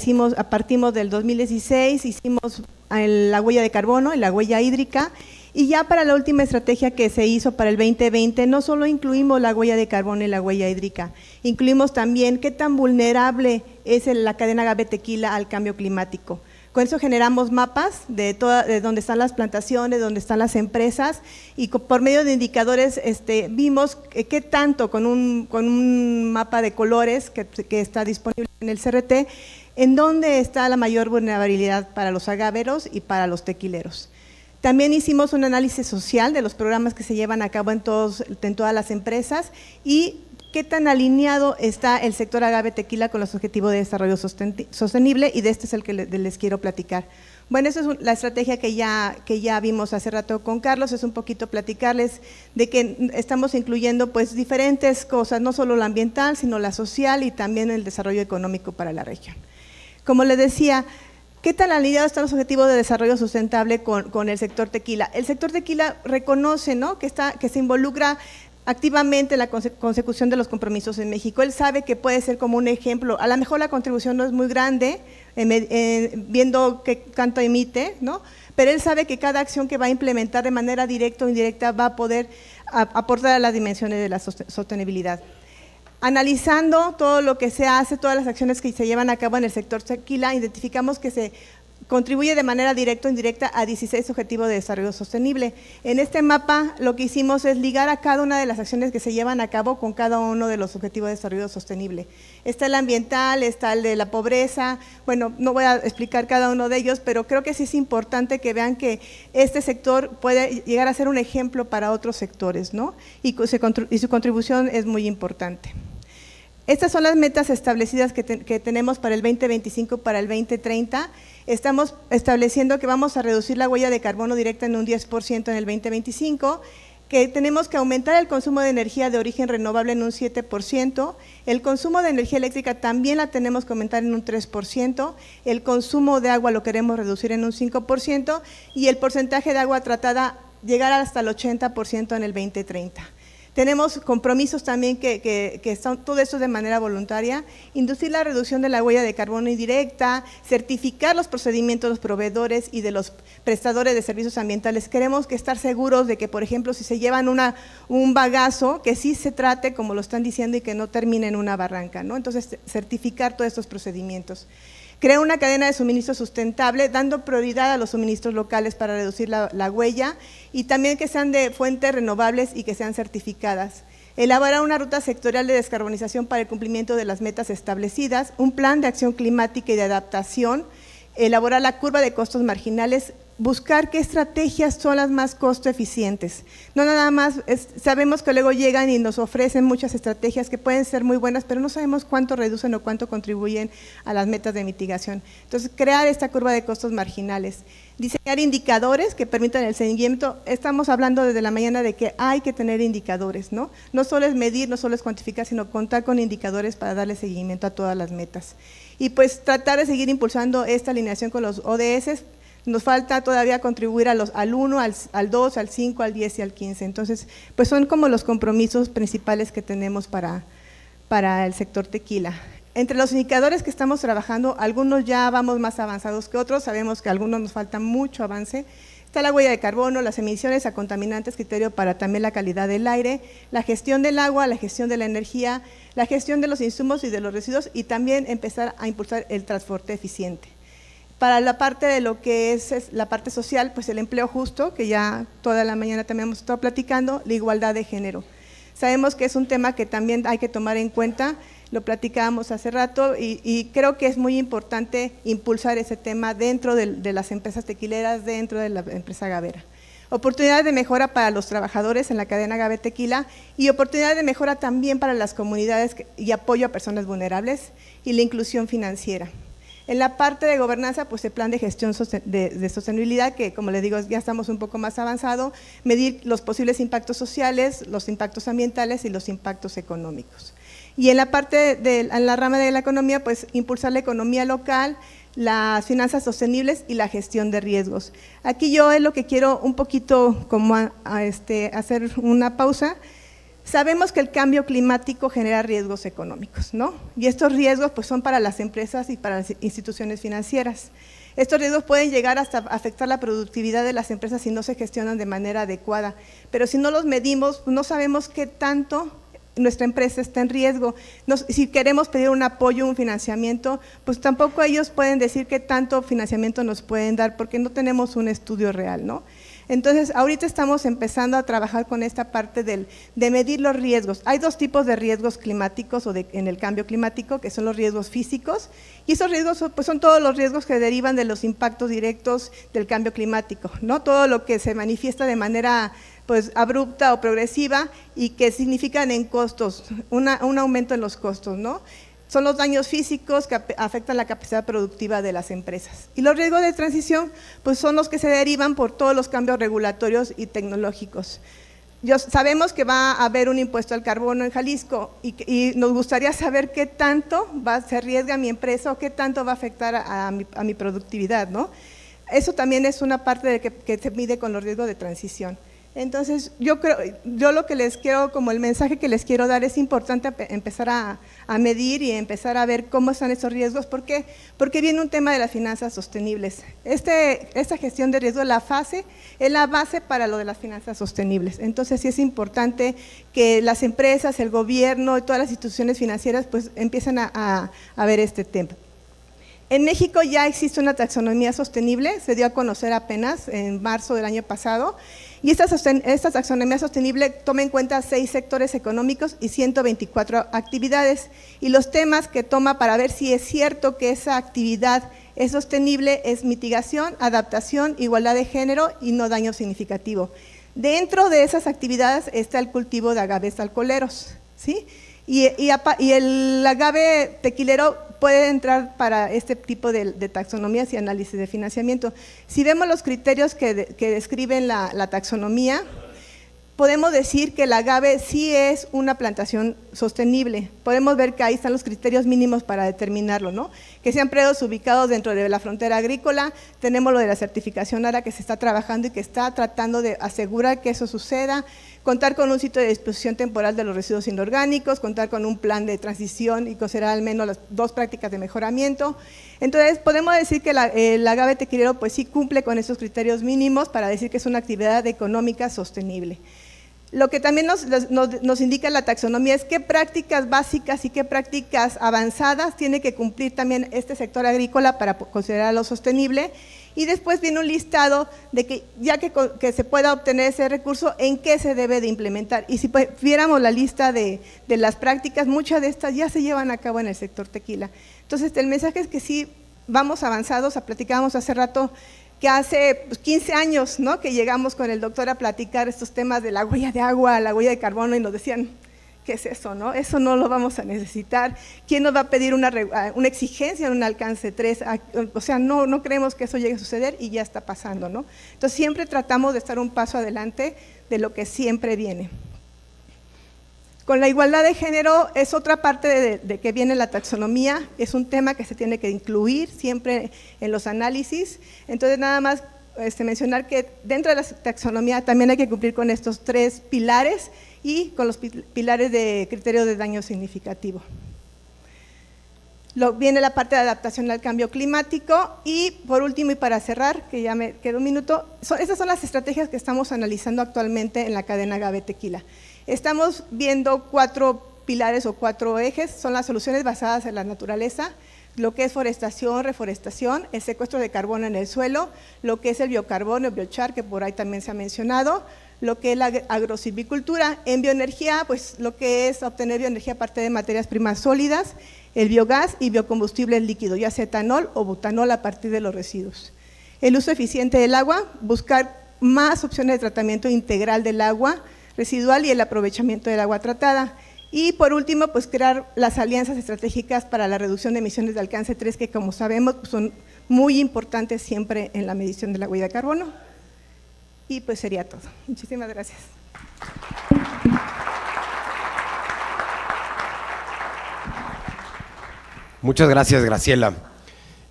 partimos del 2016, hicimos la huella de carbono y la huella hídrica, Y ya para la última estrategia que se hizo para el 2020, no solo incluimos la huella de carbono y la huella hídrica, incluimos también qué tan vulnerable es la cadena agave-tequila al cambio climático. Con eso generamos mapas de dónde están las plantaciones, dónde están las empresas, y por medio de indicadores vimos qué tanto, con un mapa de colores que está disponible en el CRT, en dónde está la mayor vulnerabilidad para los agaveros y para los tequileros. También hicimos un análisis social de los programas que se llevan a cabo en todas las empresas y qué tan alineado está el sector agave-tequila con los objetivos de desarrollo sostenible, y de este es el que les quiero platicar. Bueno, esa es la estrategia que ya vimos hace rato con Carlos, es un poquito platicarles de que estamos incluyendo pues diferentes cosas, no solo la ambiental, sino la social y también el desarrollo económico para la región. Como les decía, ¿qué tan alineados están los objetivos de desarrollo sustentable con el sector tequila? El sector tequila reconoce, ¿no?, que se involucra activamente en la consecución de los compromisos en México. Él sabe que puede ser como un ejemplo, a lo mejor la contribución no es muy grande, viendo qué tanto emite, ¿no?, pero él sabe que cada acción que va a implementar de manera directa o indirecta va a poder aportar a las dimensiones de la sostenibilidad. Analizando todo lo que se hace, todas las acciones que se llevan a cabo en el sector tequila, identificamos que se contribuye de manera directa o indirecta a 16 objetivos de desarrollo sostenible. En este mapa lo que hicimos es ligar a cada una de las acciones que se llevan a cabo con cada uno de los objetivos de desarrollo sostenible. Está el ambiental, está el de la pobreza, bueno, no voy a explicar cada uno de ellos, pero creo que sí es importante que vean que este sector puede llegar a ser un ejemplo para otros sectores, ¿no?, y su contribución es muy importante. Estas son las metas establecidas que tenemos para el 2025, para el 2030. Estamos estableciendo que vamos a reducir la huella de carbono directa en un 10% en el 2025, que tenemos que aumentar el consumo de energía de origen renovable en un 7%, el consumo de energía eléctrica también la tenemos que aumentar en un 3%, el consumo de agua lo queremos reducir en un 5% y el porcentaje de agua tratada llegar hasta el 80% en el 2030. Tenemos compromisos también que están todo esto de manera voluntaria, inducir la reducción de la huella de carbono indirecta, certificar los procedimientos de los proveedores y de los prestadores de servicios ambientales. Queremos estar seguros de que, por ejemplo, si se llevan un bagazo, que sí se trate como lo están diciendo y que no termine en una barranca, ¿no? Entonces, certificar todos estos procedimientos. Crear una cadena de suministro sustentable, dando prioridad a los suministros locales para reducir la huella y también que sean de fuentes renovables y que sean certificadas. Elaborar una ruta sectorial de descarbonización para el cumplimiento de las metas establecidas, un plan de acción climática y de adaptación, elaborar la curva de costos marginales, buscar qué estrategias son las más costo eficientes. No nada más, sabemos que luego llegan y nos ofrecen muchas estrategias que pueden ser muy buenas, pero no sabemos cuánto reducen o cuánto contribuyen a las metas de mitigación. Entonces, crear esta curva de costos marginales. Diseñar indicadores que permitan el seguimiento. Estamos hablando desde la mañana de que hay que tener indicadores, ¿no? No solo es medir, no solo es cuantificar, sino contar con indicadores para darle seguimiento a todas las metas. Y pues tratar de seguir impulsando esta alineación con los ODS. Nos falta todavía contribuir al 1, al 2, al 5, al 10 y al 15. Entonces, pues son como los compromisos principales que tenemos para el sector tequila. Entre los indicadores que estamos trabajando, algunos ya vamos más avanzados que otros, sabemos que a algunos nos falta mucho avance. Está la huella de carbono, las emisiones a contaminantes, criterio para también la calidad del aire, la gestión del agua, la gestión de la energía, la gestión de los insumos y de los residuos y también empezar a impulsar el transporte eficiente. Para la parte de lo que es la parte social, pues el empleo justo, que ya toda la mañana también hemos estado platicando, la igualdad de género. Sabemos que es un tema que también hay que tomar en cuenta, lo platicábamos hace rato y creo que es muy importante impulsar ese tema dentro de las empresas tequileras, dentro de la empresa agavera. Oportunidades de mejora para los trabajadores en la cadena agave tequila y oportunidades de mejora también para las comunidades y apoyo a personas vulnerables y la inclusión financiera. En la parte de gobernanza, pues el plan de gestión de sostenibilidad, que como les digo, ya estamos un poco más avanzado, medir los posibles impactos sociales, los impactos ambientales y los impactos económicos. Y en la parte en la rama de la economía, pues impulsar la economía local, las finanzas sostenibles y la gestión de riesgos. Aquí yo es lo que quiero un poquito como hacer una pausa. Sabemos que el cambio climático genera riesgos económicos, ¿no? Y estos riesgos pues, son para las empresas y para las instituciones financieras. Estos riesgos pueden llegar hasta afectar la productividad de las empresas si no se gestionan de manera adecuada, pero si no los medimos, no sabemos qué tanto nuestra empresa está en riesgo. Si queremos pedir un apoyo, un financiamiento, pues tampoco ellos pueden decir qué tanto financiamiento nos pueden dar porque no tenemos un estudio real, ¿no? Entonces, ahorita estamos empezando a trabajar con esta parte de medir los riesgos. Hay dos tipos de riesgos climáticos en el cambio climático, que son los riesgos físicos, y esos riesgos pues, son todos los riesgos que derivan de los impactos directos del cambio climático, ¿no? Todo lo que se manifiesta de manera pues, abrupta o progresiva y que significan en costos, un aumento en los costos, ¿no? Son los daños físicos que afectan la capacidad productiva de las empresas. Y los riesgos de transición pues son los que se derivan por todos los cambios regulatorios y tecnológicos. Sabemos que va a haber un impuesto al carbono en Jalisco y nos gustaría saber qué tanto se arriesga mi empresa o qué tanto va a afectar a mi productividad, ¿no? Eso también es una parte que se mide con los riesgos de transición. Entonces, yo lo que les quiero, como el mensaje que les quiero dar, es importante empezar a medir y empezar a ver cómo están esos riesgos. ¿Por qué? Porque viene un tema de las finanzas sostenibles. Esta gestión de riesgo, es la base para lo de las finanzas sostenibles. Entonces, sí es importante que las empresas, el gobierno y todas las instituciones financieras pues empiecen a ver este tema. En México ya existe una taxonomía sostenible, se dio a conocer apenas en marzo del año pasado, y esta taxonomía sostenible toma en cuenta 6 sectores económicos y 124 actividades, y los temas que toma para ver si es cierto que esa actividad es sostenible es mitigación, adaptación, igualdad de género y no daño significativo. Dentro de esas actividades está el cultivo de agaves alcoholeros, ¿sí? Y el agave tequilero puede entrar para este tipo de taxonomías y análisis de financiamiento. Si vemos los criterios que describen la taxonomía, podemos decir que el agave sí es una plantación sostenible. Podemos ver que ahí están los criterios mínimos para determinarlo, ¿no? Que sean predios ubicados dentro de la frontera agrícola, tenemos lo de la certificación ARA que se está trabajando y que está tratando de asegurar que eso suceda, contar con un sitio de disposición temporal de los residuos inorgánicos, contar con un plan de transición y considerar al menos las 2 prácticas de mejoramiento. Entonces, podemos decir que el agave tequilero pues sí cumple con esos criterios mínimos para decir que es una actividad económica sostenible. Lo que también nos indica la taxonomía es qué prácticas básicas y qué prácticas avanzadas tiene que cumplir también este sector agrícola para considerarlo sostenible. Y después viene un listado de que ya que se pueda obtener ese recurso, en qué se debe de implementar. Y si viéramos la lista de las prácticas, muchas de estas ya se llevan a cabo en el sector tequila. Entonces, el mensaje es que sí vamos avanzados. Platicábamos hace rato que hace 15 años, ¿no?, que llegamos con el doctor a platicar estos temas de la huella de agua, la huella de carbono, y nos decían, ¿qué es eso, no? Eso no lo vamos a necesitar. ¿Quién nos va a pedir una exigencia en un alcance 3? O sea, no creemos que eso llegue a suceder y ya está pasando, ¿no? Entonces, siempre tratamos de estar un paso adelante de lo que siempre viene. Con la igualdad de género es otra parte de que viene la taxonomía, es un tema que se tiene que incluir siempre en los análisis. Entonces, nada más mencionar que dentro de la taxonomía también hay que cumplir con estos 3 pilares y con los pilares de criterio de daño significativo. Viene la parte de adaptación al cambio climático y por último y para cerrar, que ya me queda un minuto, estas son las estrategias que estamos analizando actualmente en la cadena agave tequila. Estamos viendo 4 pilares o 4 ejes, son las soluciones basadas en la naturaleza, lo que es forestación, reforestación, el secuestro de carbono en el suelo, lo que es el biocarbono, el biochar, que por ahí también se ha mencionado, lo que es la agrosilvicultura. En bioenergía, pues lo que es obtener bioenergía a partir de materias primas sólidas, el biogás y biocombustibles líquidos, ya sea etanol o butanol a partir de los residuos. El uso eficiente del agua, buscar más opciones de tratamiento integral del agua residual y el aprovechamiento del agua tratada. Y por último, pues crear las alianzas estratégicas para la reducción de emisiones de alcance 3, que como sabemos pues son muy importantes siempre en la medición de la huella de carbono. Y pues sería todo. Muchísimas gracias. Muchas gracias, Graciela.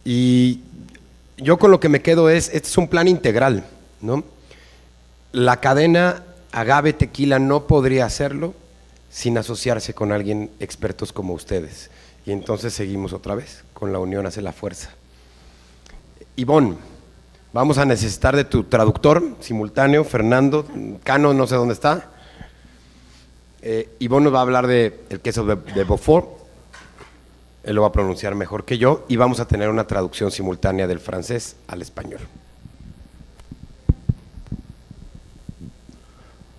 Y yo con lo que me quedo este es un plan integral, ¿no? La cadena agave tequila no podría hacerlo sin asociarse con alguien expertos como ustedes. Y entonces seguimos otra vez, con la unión hace la fuerza. Ivonne, vamos a necesitar de tu traductor simultáneo, Fernando, Cano, no sé dónde está. Ivonne nos va a hablar del queso de Beaufort, él lo va a pronunciar mejor que yo, y vamos a tener una traducción simultánea del francés al español.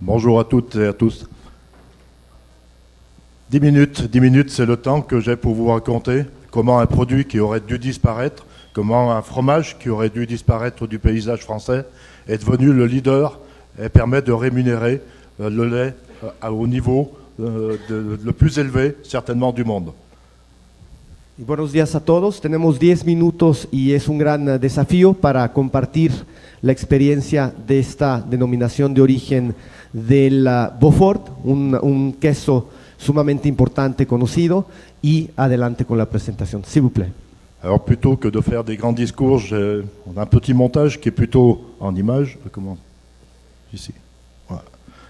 Bonjour à toutes et à tous. 10 minutes, c'est le temps que j'ai pour vous raconter comment un produit qui aurait dû disparaître, comment un fromage qui aurait dû disparaître du paysage français est devenu le leader et permet de rémunérer le lait au niveau le plus élevé certainement du monde. Y buenos días a todos. Tenemos 10 minutos y es un gran desafío para compartir la experiencia de esta denominación de origen del Beaufort, un queso sumamente importante, conocido, y adelante con la presentación. S'il vous plaît. Alors plutôt que de faire des grands discours, on a un petit montage qui est plutôt en image. Comment ? Ici.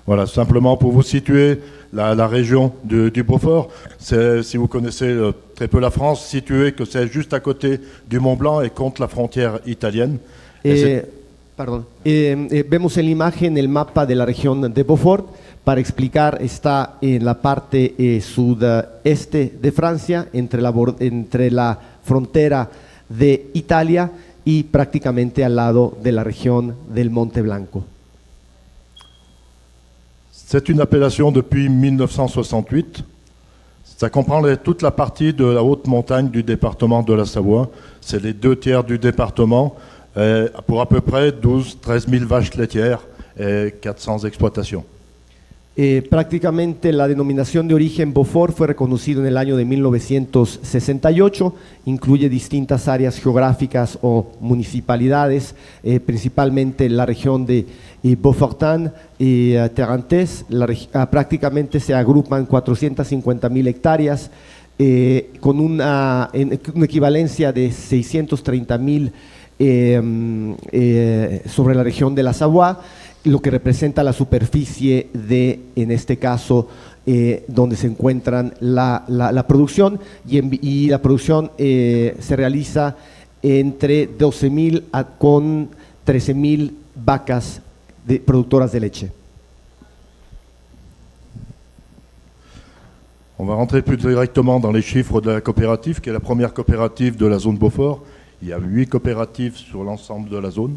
Voilà, simplement pour vous situer la région du Beaufort. Si vous connaissez très peu la France, situé que c'est juste à côté du Mont Blanc et contre la frontière italienne. Vemos en la imagen el mapa de la región de Beaufort. Para explicar, está en la parte sudeste de Francia, entre la frontera de Italia y prácticamente al lado de la región del Monte Blanco. C'est une appellation depuis 1968. Ça comprend toute la partie de la haute montagne du département de la Savoie. C'est les 2/3 du département, pour à peu près 12-13 000 vaches laitières et 400 exploitations. Prácticamente la denominación de origen Beaufort fue reconocido en el año de 1968, incluye distintas áreas geográficas o municipalidades, principalmente la región de Beaufortin y Tarentaise. Prácticamente se agrupan 450,000 hectáreas con una equivalencia de 630,000 sobre la región de la Savoie, lo que representa la superficie de, en este caso, donde se encuentran la producción, y la producción se realiza entre 12,000 con 13,000 vacas productoras de leche. On va rentrer plus directement dans les chiffres de la coopérative, qui est la première coopérative de la zone Beaufort. Il y a 8 coopératives sur l'ensemble de la zone.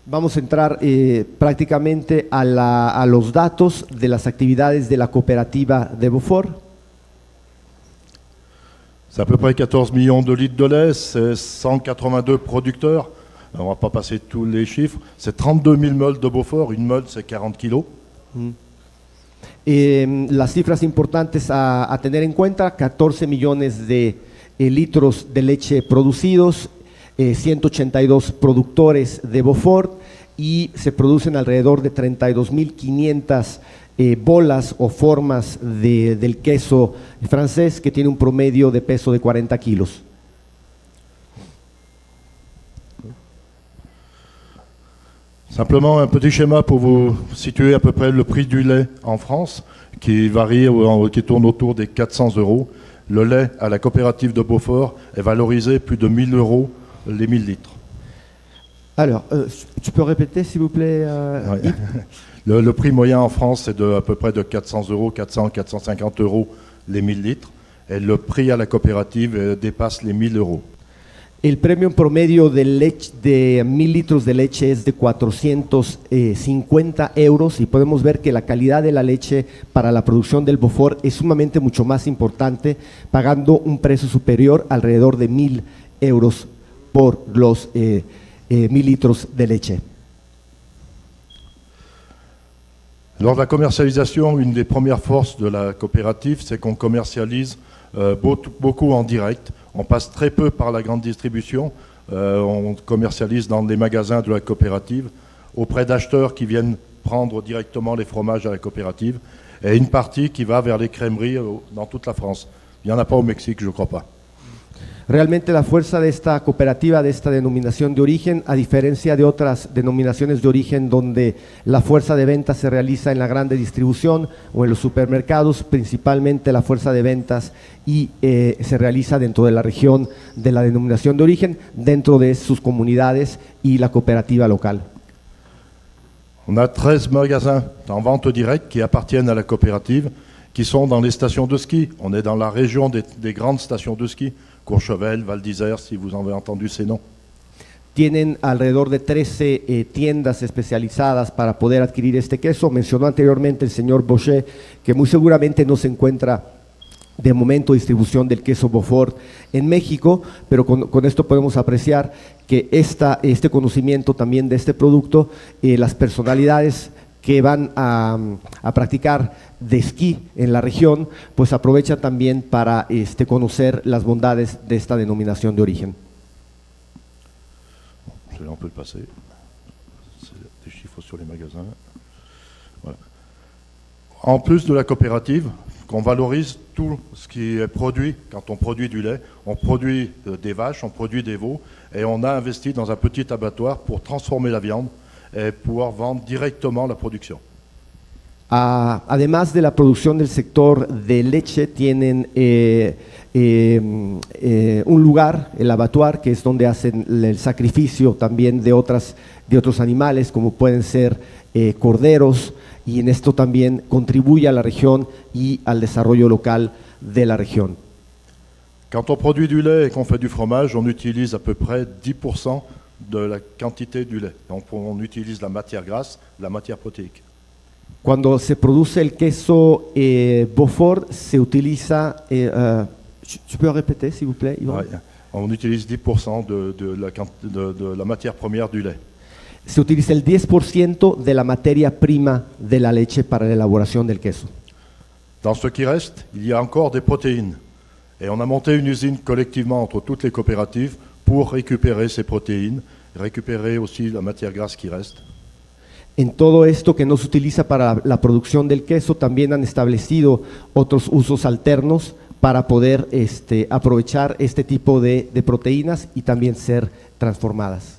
Vamos a entrar prácticamente a los datos de las actividades de la cooperativa de Beaufort. C'est à peu près 14 millions de litres de lait, c'est 182 producteurs. On ne va pas passer tous les chiffres. C'est 32 000 meules de Beaufort, une meule c'est 40 kilos. Las cifras importantes a tener en cuenta: 14 millones de litros de leche producidos, 182 productores de Beaufort, y se producen alrededor de 32,500 bolas o formas del queso francés, que tiene un promedio de peso de 40 kilos. Simplement un petit schéma pour vous situer à peu près le prix du lait en France, qui varie, qui tourne autour des 400 €. Le lait à la coopérative de Beaufort est valorisé plus de 1 000 € les 1000 litres. Alors, tu peux répéter s'il vous plaît Ouais. Le prix moyen en France c'est à peu près de 400 €, 400-450 € les 1000 litres, et le prix à la coopérative dépasse les 1 000 €. El premio promedio de 1,000 litros de leche es de 450 €, y podemos ver que la calidad de la leche para la producción del Beaufort es sumamente mucho más importante, pagando un precio superior, alrededor de 1,000 € por los 1,000 litros de leche. Lors de la commercialisation, une des premières forces de la coopérative, c'est qu'on commercialise beaucoup en direct. On passe très peu par la grande distribution. On commercialise dans les magasins de la coopérative, auprès d'acheteurs qui viennent prendre directement les fromages à la coopérative, et une partie qui va vers les crèmeries dans toute la France. Il n'y en a pas au Mexique, je ne crois pas. Realmente la fuerza de esta cooperativa, de esta denominación de origen, a diferencia de otras denominaciones de origen donde la fuerza de ventas se realiza en la grande distribución o en los supermercados, principalmente la fuerza de ventas y se realiza dentro de la región de la denominación de origen, dentro de sus comunidades y la cooperativa local. On a 13 magasins en vente directe qui appartiennent à la coopérative, qui sont dans les stations de ski. On est dans la région des grandes stations de ski, Courchevel, Val d'Isère, si vous en avez entendu ces noms. Tienen alrededor de 13 tiendas especializadas para poder adquirir este queso. Mencionó anteriormente el señor Bochet que muy seguramente no se encuentra de momento distribución del queso Beaufort en México, pero con esto podemos apreciar que este conocimiento también de este producto, las personalidades que van a practicar de esquí en la región, pues aprovechan también para conocer las bondades de esta denominación de origen. On peut le passer. C'est des chiffres sur les magasins. Voilà. En plus de la coopérative, qu'on valorise tout ce qui est produit. Quand on produit du lait, on produit des vaches, on produit des veaux, et on a investi dans un petit abattoir pour transformer la viande et pouvoir vendre directement la producción. Además de la producción del sector de leche, tienen un lugar, el abattoir, que es donde hacen el sacrificio también de otros animales, como pueden ser corderos, y en esto también contribuye a la región y al desarrollo local de la región. Quand on produit du lait et qu'on fait du fromage, on utilise à peu près 10% de la quantité du lait. Donc on utilise la matière grasse, la matière protéique. Cuando se produce el queso Beaufort, se utiliza, je peux répéter s'il vous plaît, Yvan? Ouais, on utilise 10% de la matière première du lait. Se utiliza el 10% de la materia prima de la leche para la elaboración del queso. Dans ce qui reste, il y a encore des protéines. Et on a monté une usine collectivement entre toutes les coopératives pour récupérer ces protéines, récupérer aussi la matière grasse qui reste. En todo esto que no se utiliza para la producción del queso, también han establecido otros usos alternos para poder aprovechar este tipo de proteínas y también ser transformadas.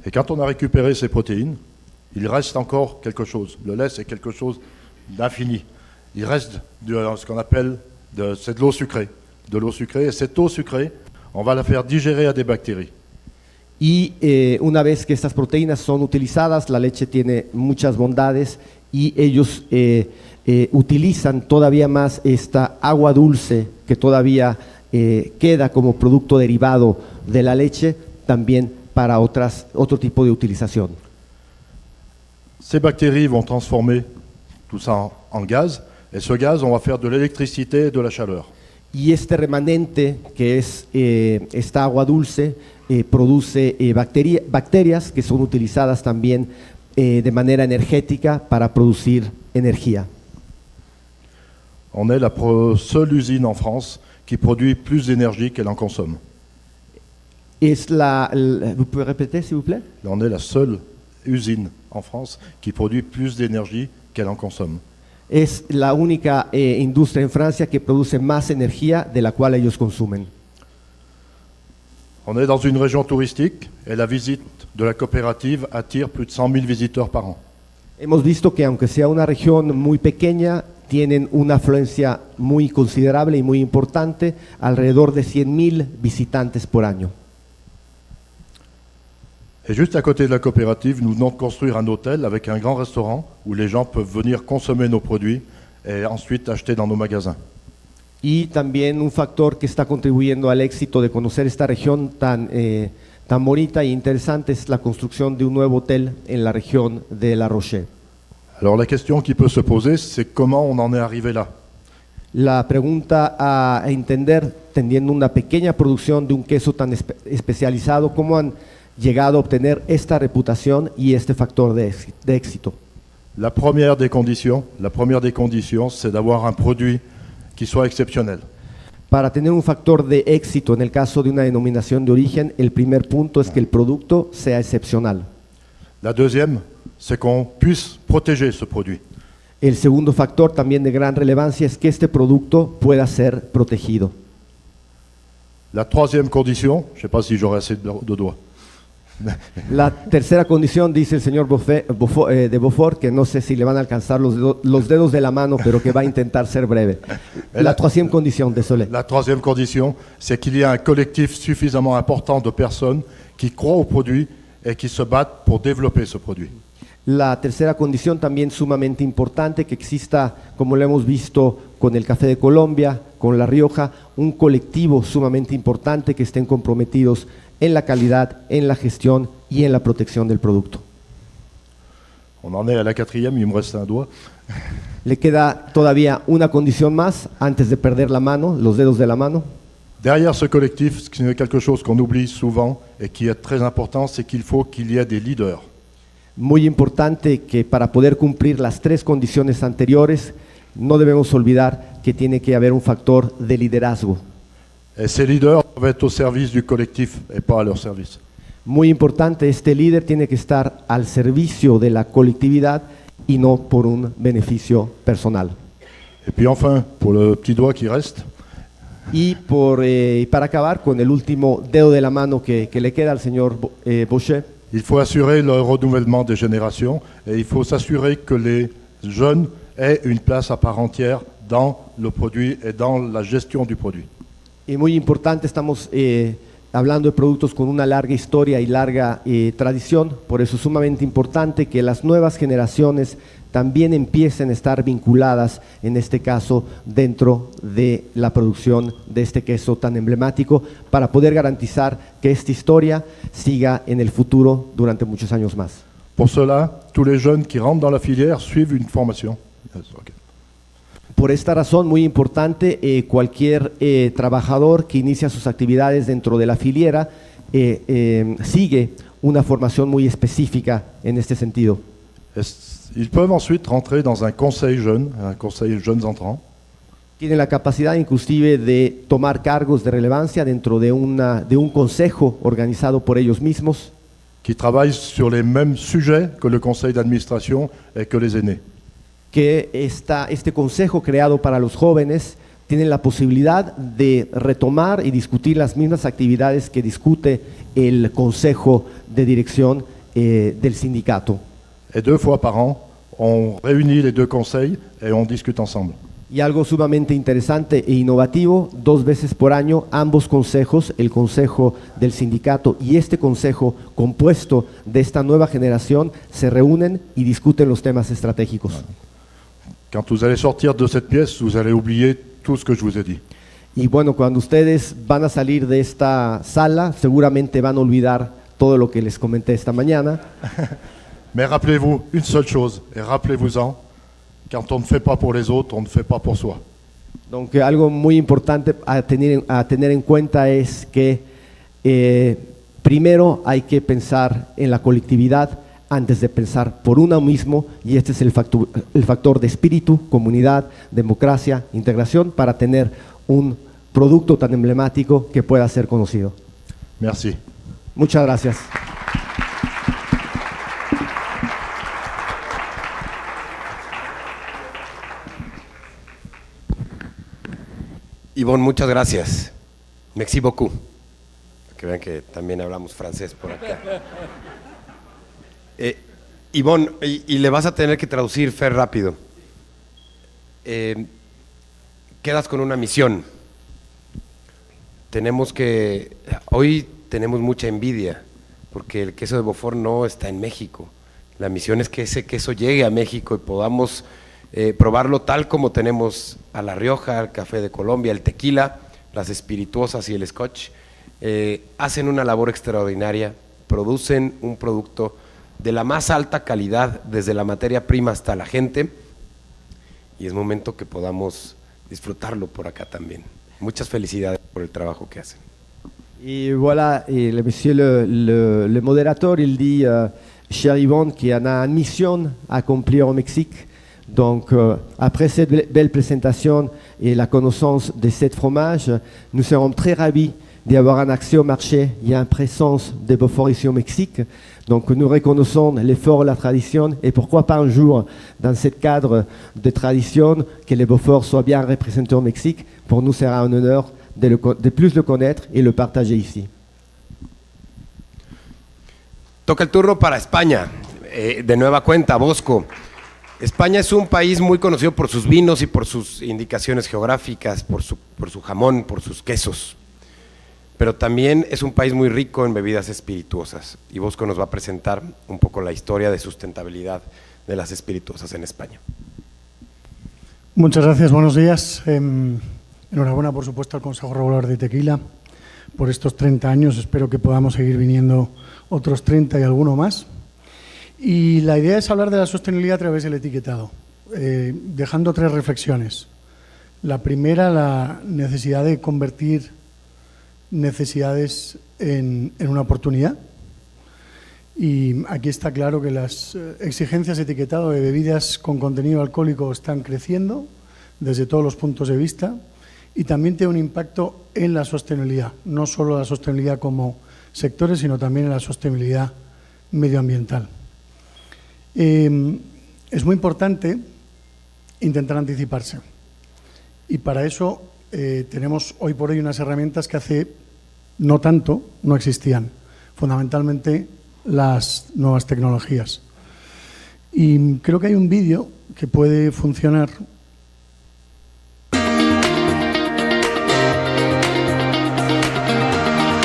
Et quand on a récupéré ces protéines, il reste encore quelque chose. Le lait, c'est quelque chose d'infini. Il reste ce qu'on appelle, c'est de l'eau sucrée. De l'eau sucrée, et cette eau sucrée, on va la faire digérer à des bactéries. Y una vez que estas proteínas son utilizadas, la leche tiene muchas bondades y ellos utilizan todavía más esta agua dulce que todavía queda como producto derivado de la leche, también para otro tipo de utilización. Ces bactéries vont transformer tout ça en gaz, et ce gaz, on va faire de l'électricité et de la chaleur. Y este remanente, que es esta agua dulce, produce bacterias que son utilizadas también de manera energética para producir energía. On est la seule usine en France qui produit plus d'énergie qu'elle en consomme. Vous pouvez répéter, s'il vous plaît? On est la seule usine en France qui produit plus d'énergie qu'elle en consomme. Es la única industria en Francia que produce más energía de la cual ellos consumen. On est dans une région touristique et la visite de la coopérative attire plus de 100 000 visiteurs par an. Hemos visto que aunque sea una región muy pequeña, tienen una afluencia muy considerable y muy importante, alrededor de 100,000 visitantes por año. Et juste à côté de la coopérative, nous venons de construire un hôtel avec un grand restaurant où les gens peuvent venir consommer nos produits et ensuite acheter dans nos magasins. Y también un factor que está contribuyendo al éxito de conocer esta región tan bonita e interesante es la construcción de un nuevo hotel en la región de La Rochelle. Alors la question qui peut se poser, c'est comment on en est arrivé là. La pregunta a entender, teniendo una pequeña producción de un queso tan especializado, ¿cómo han llegado a obtener esta reputación y este factor de éxito? La première des conditions, c'est d'avoir un produit qui soit exceptionnel. Para tener un factor de éxito en el caso de una denominación de origen, el primer punto es que el producto sea excepcional. La deuxième, c'est qu'on puisse protéger ce produit. El segundo factor también de gran relevancia es que este producto pueda ser protegido. La troisième condition, je ne sais pas si j'aurai assez de doigts. La tercera condición, dice el señor de Beaufort, que no sé si le van a alcanzar los dedos de la mano, pero que va a intentar ser breve. La troisième condition, désolé. La troisième condition, c'est qu'il y ait un collectif suffisamment important de personnes qui croient au produit et qui se battent pour développer ce produit. La tercera condición, también sumamente importante, que exista, como lo hemos visto con el café de Colombia, con La Rioja, un colectivo sumamente importante que estén comprometidos en la calidad, en la gestión y en la protección del producto. On en est à la quatrième, il me reste un doigt. Le queda todavía una condición más antes de perder la mano, los dedos de la mano. Derrière ce collectif, ce qui est quelque chose qu'on oublie souvent et qui est très important, c'est qu'il faut qu'il y ait des leaders. Muy importante que para poder cumplir las tres condiciones anteriores, no debemos olvidar que tiene que haber un factor de liderazgo. Et ces leaders doivent être au service du collectif et pas à leur service. Muy importante, este líder tiene que estar al servicio de la colectividad y no por un beneficio personal. Et puis enfin, pour le petit doigt qui reste, Y para acabar con el último dedo de la mano que le queda al señor Bochet, il faut assurer le renouvellement des générations et il faut s'assurer que les jeunes aient une place à part entière dans le produit et dans la gestion du produit. y muy importante, estamos hablando de productos con una larga historia y larga tradición, por eso es sumamente importante que las nuevas generaciones también empiecen a estar vinculadas, en este caso, dentro de la producción de este queso tan emblemático, para poder garantizar que esta historia siga en el futuro durante muchos años más. Pour cela, tous les jeunes qui rentrent dans la filière suivent une formation. Yes, okay. Por esta razón, muy importante, cualquier trabajador que inicia sus actividades dentro de la filiera sigue una formación muy específica en este sentido. Ils peuvent ensuite rentrer dans un conseil jeunes entrants, Tienen la capacidad inclusive de tomar cargos de relevancia dentro de un consejo organizado por ellos mismos, qui travaillent sur les mêmes sujets que le conseil d'administration et que les aînés. que este consejo creado para los jóvenes tienen la posibilidad de retomar y discutir las mismas actividades que discute el consejo de dirección del sindicato. Et 2 fois par an, on réunit les deux conseils et on discute ensemble. Y algo sumamente interesante e innovativo, 2 veces por año, ambos consejos, el consejo del sindicato y este consejo compuesto de esta nueva generación, se reúnen y discuten los temas estratégicos. Quand vous allez sortir de cette pièce, vous allez oublier tout ce que je vous ai dit. Y bueno, cuando ustedes van a salir de esta sala, seguramente van a olvidar todo lo que les comenté esta mañana. Mais rappelez-vous une seule chose, et rappelez-vous-en, quand on ne fait pas pour les autres, on ne fait pas pour soi. Donc algo muy importante a tener en cuenta es que primero hay que pensar en la colectividad antes de pensar por uno mismo, y este es el factor de espíritu, comunidad, democracia, integración, para tener un producto tan emblemático que pueda ser conocido. Merci. Muchas gracias. Yvonne, muchas gracias. Merci beaucoup. Que vean que también hablamos francés por acá. Yvonne, y le vas a tener que traducir, Fer, rápido. Quedas con una misión. Hoy tenemos mucha envidia, porque el queso de Beaufort no está en México. La misión es que ese queso llegue a México y podamos probarlo tal como tenemos a La Rioja, el café de Colombia, el tequila, las espirituosas y el scotch. Hacen una labor extraordinaria, producen un producto de la más alta calidad, desde la materia prima hasta la gente, y es momento que podamos disfrutarlo por acá también. Muchas felicidades por el trabajo que hacen. Et voilà, et monsieur le modérateur, il dit, cher Yvonne, qu'il y en a une mission à accomplir au Mexique. Donc, après cette belle présentation et la connaissance de cette fromage, nous serons très ravis d'avoir un accès au marché et une présence de Beaufort ici au Mexique. Donc, nous reconnaissons l'effort, la tradition, et pourquoi pas un jour, dans ce cadre de tradition, que les Beaufort soient bien représentés au Mexique. Pour nous, sera un honneur de plus le connaître et le partager ici. Toca el turno para España, de nueva cuenta, Bosco. España es un país muy conocido por sus vinos y por sus indicaciones geográficas, por su jamón, por sus quesos. Pero también es un país muy rico en bebidas espirituosas. Y Bosco nos va a presentar un poco la historia de sustentabilidad de las espirituosas en España. Muchas gracias, buenos días. Enhorabuena, por supuesto, al Consejo Regulador de Tequila por estos 30 años. Espero que podamos seguir viniendo otros 30 y alguno más. Y la idea es hablar de la sostenibilidad a través del etiquetado, dejando 3 reflexiones. La primera, la necesidad de convertir necesidades en una oportunidad. Y aquí está claro que las exigencias de etiquetado de bebidas con contenido alcohólico están creciendo desde todos los puntos de vista y también tiene un impacto en la sostenibilidad, no solo la sostenibilidad como sectores, sino también en la sostenibilidad medioambiental. Es muy importante intentar anticiparse y para eso tenemos hoy por hoy unas herramientas que hace no tanto no existían, fundamentalmente las nuevas tecnologías. Y creo que hay un vídeo que puede funcionar.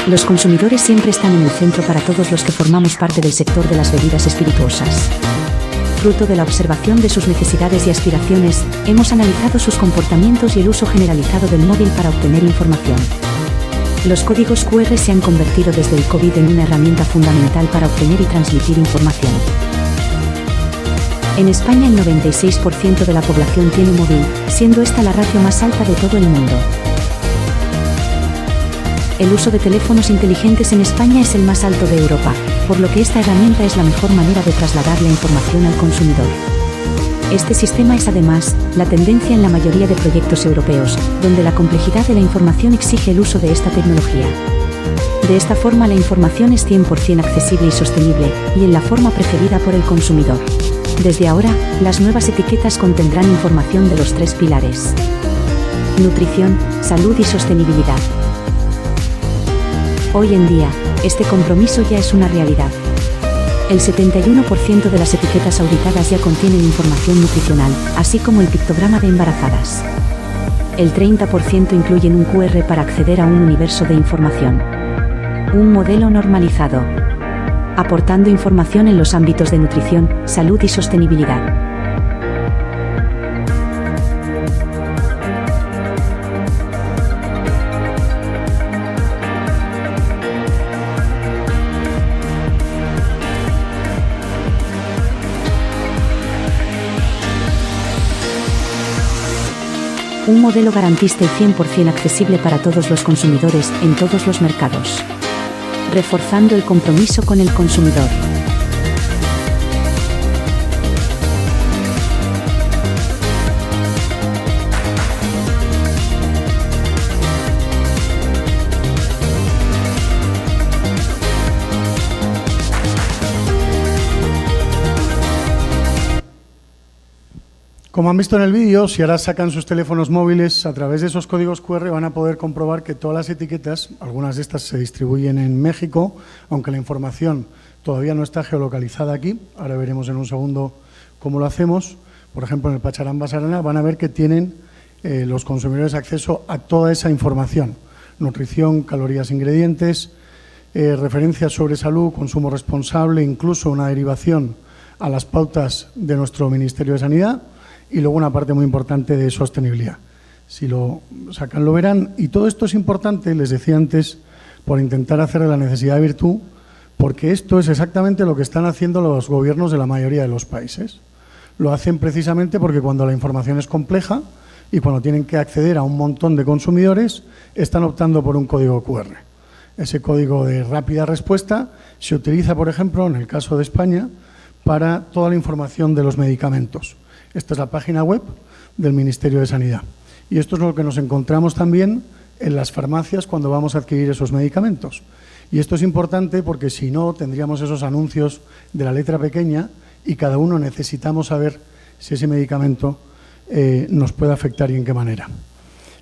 Los consumidores siempre están en el centro para todos los que formamos parte del sector de las bebidas espirituosas. Fruto de la observación de sus necesidades y aspiraciones, hemos analizado sus comportamientos y el uso generalizado del móvil para obtener información. Los códigos QR se han convertido desde el COVID en una herramienta fundamental para obtener y transmitir información. En España el 96% de la población tiene móvil, siendo esta la ratio más alta de todo el mundo. El uso de teléfonos inteligentes en España es el más alto de Europa, por lo que esta herramienta es la mejor manera de trasladar la información al consumidor. Este sistema es además la tendencia en la mayoría de proyectos europeos, donde la complejidad de la información exige el uso de esta tecnología. De esta forma la información es 100% accesible y sostenible, y en la forma preferida por el consumidor. Desde ahora, las nuevas etiquetas contendrán información de los 3 pilares: nutrición, salud y sostenibilidad. Hoy en día, este compromiso ya es una realidad. El 71% de las etiquetas auditadas ya contienen información nutricional, así como el pictograma de embarazadas. El 30% incluyen un QR para acceder a un universo de información. Un modelo normalizado, aportando información en los ámbitos de nutrición, salud y sostenibilidad. Un modelo garantista y 100% accesible para todos los consumidores en todos los mercados. Reforzando el compromiso con el consumidor. Como han visto en el vídeo, si ahora sacan sus teléfonos móviles, a través de esos códigos QR van a poder comprobar que todas las etiquetas, algunas de estas se distribuyen en México, aunque la información todavía no está geolocalizada aquí. Ahora veremos en un segundo cómo lo hacemos. Por ejemplo, en el Pacharán Basarana van a ver que tienen los consumidores acceso a toda esa información. Nutrición, calorías, ingredientes, referencias sobre salud, consumo responsable, incluso una derivación a las pautas de nuestro Ministerio de Sanidad. Y luego una parte muy importante de sostenibilidad. Si lo sacan lo verán. Y todo esto es importante, les decía antes, por intentar hacer de la necesidad de virtud, porque esto es exactamente lo que están haciendo los gobiernos de la mayoría de los países. Lo hacen precisamente porque cuando la información es compleja y cuando tienen que acceder a un montón de consumidores, están optando por un código QR. Ese código de rápida respuesta se utiliza, por ejemplo, en el caso de España, para toda la información de los medicamentos. Esta es la página web del Ministerio de Sanidad. Y esto es lo que nos encontramos también en las farmacias cuando vamos a adquirir esos medicamentos. Y esto es importante porque si no, tendríamos esos anuncios de la letra pequeña y cada uno necesitamos saber si ese medicamento nos puede afectar y en qué manera.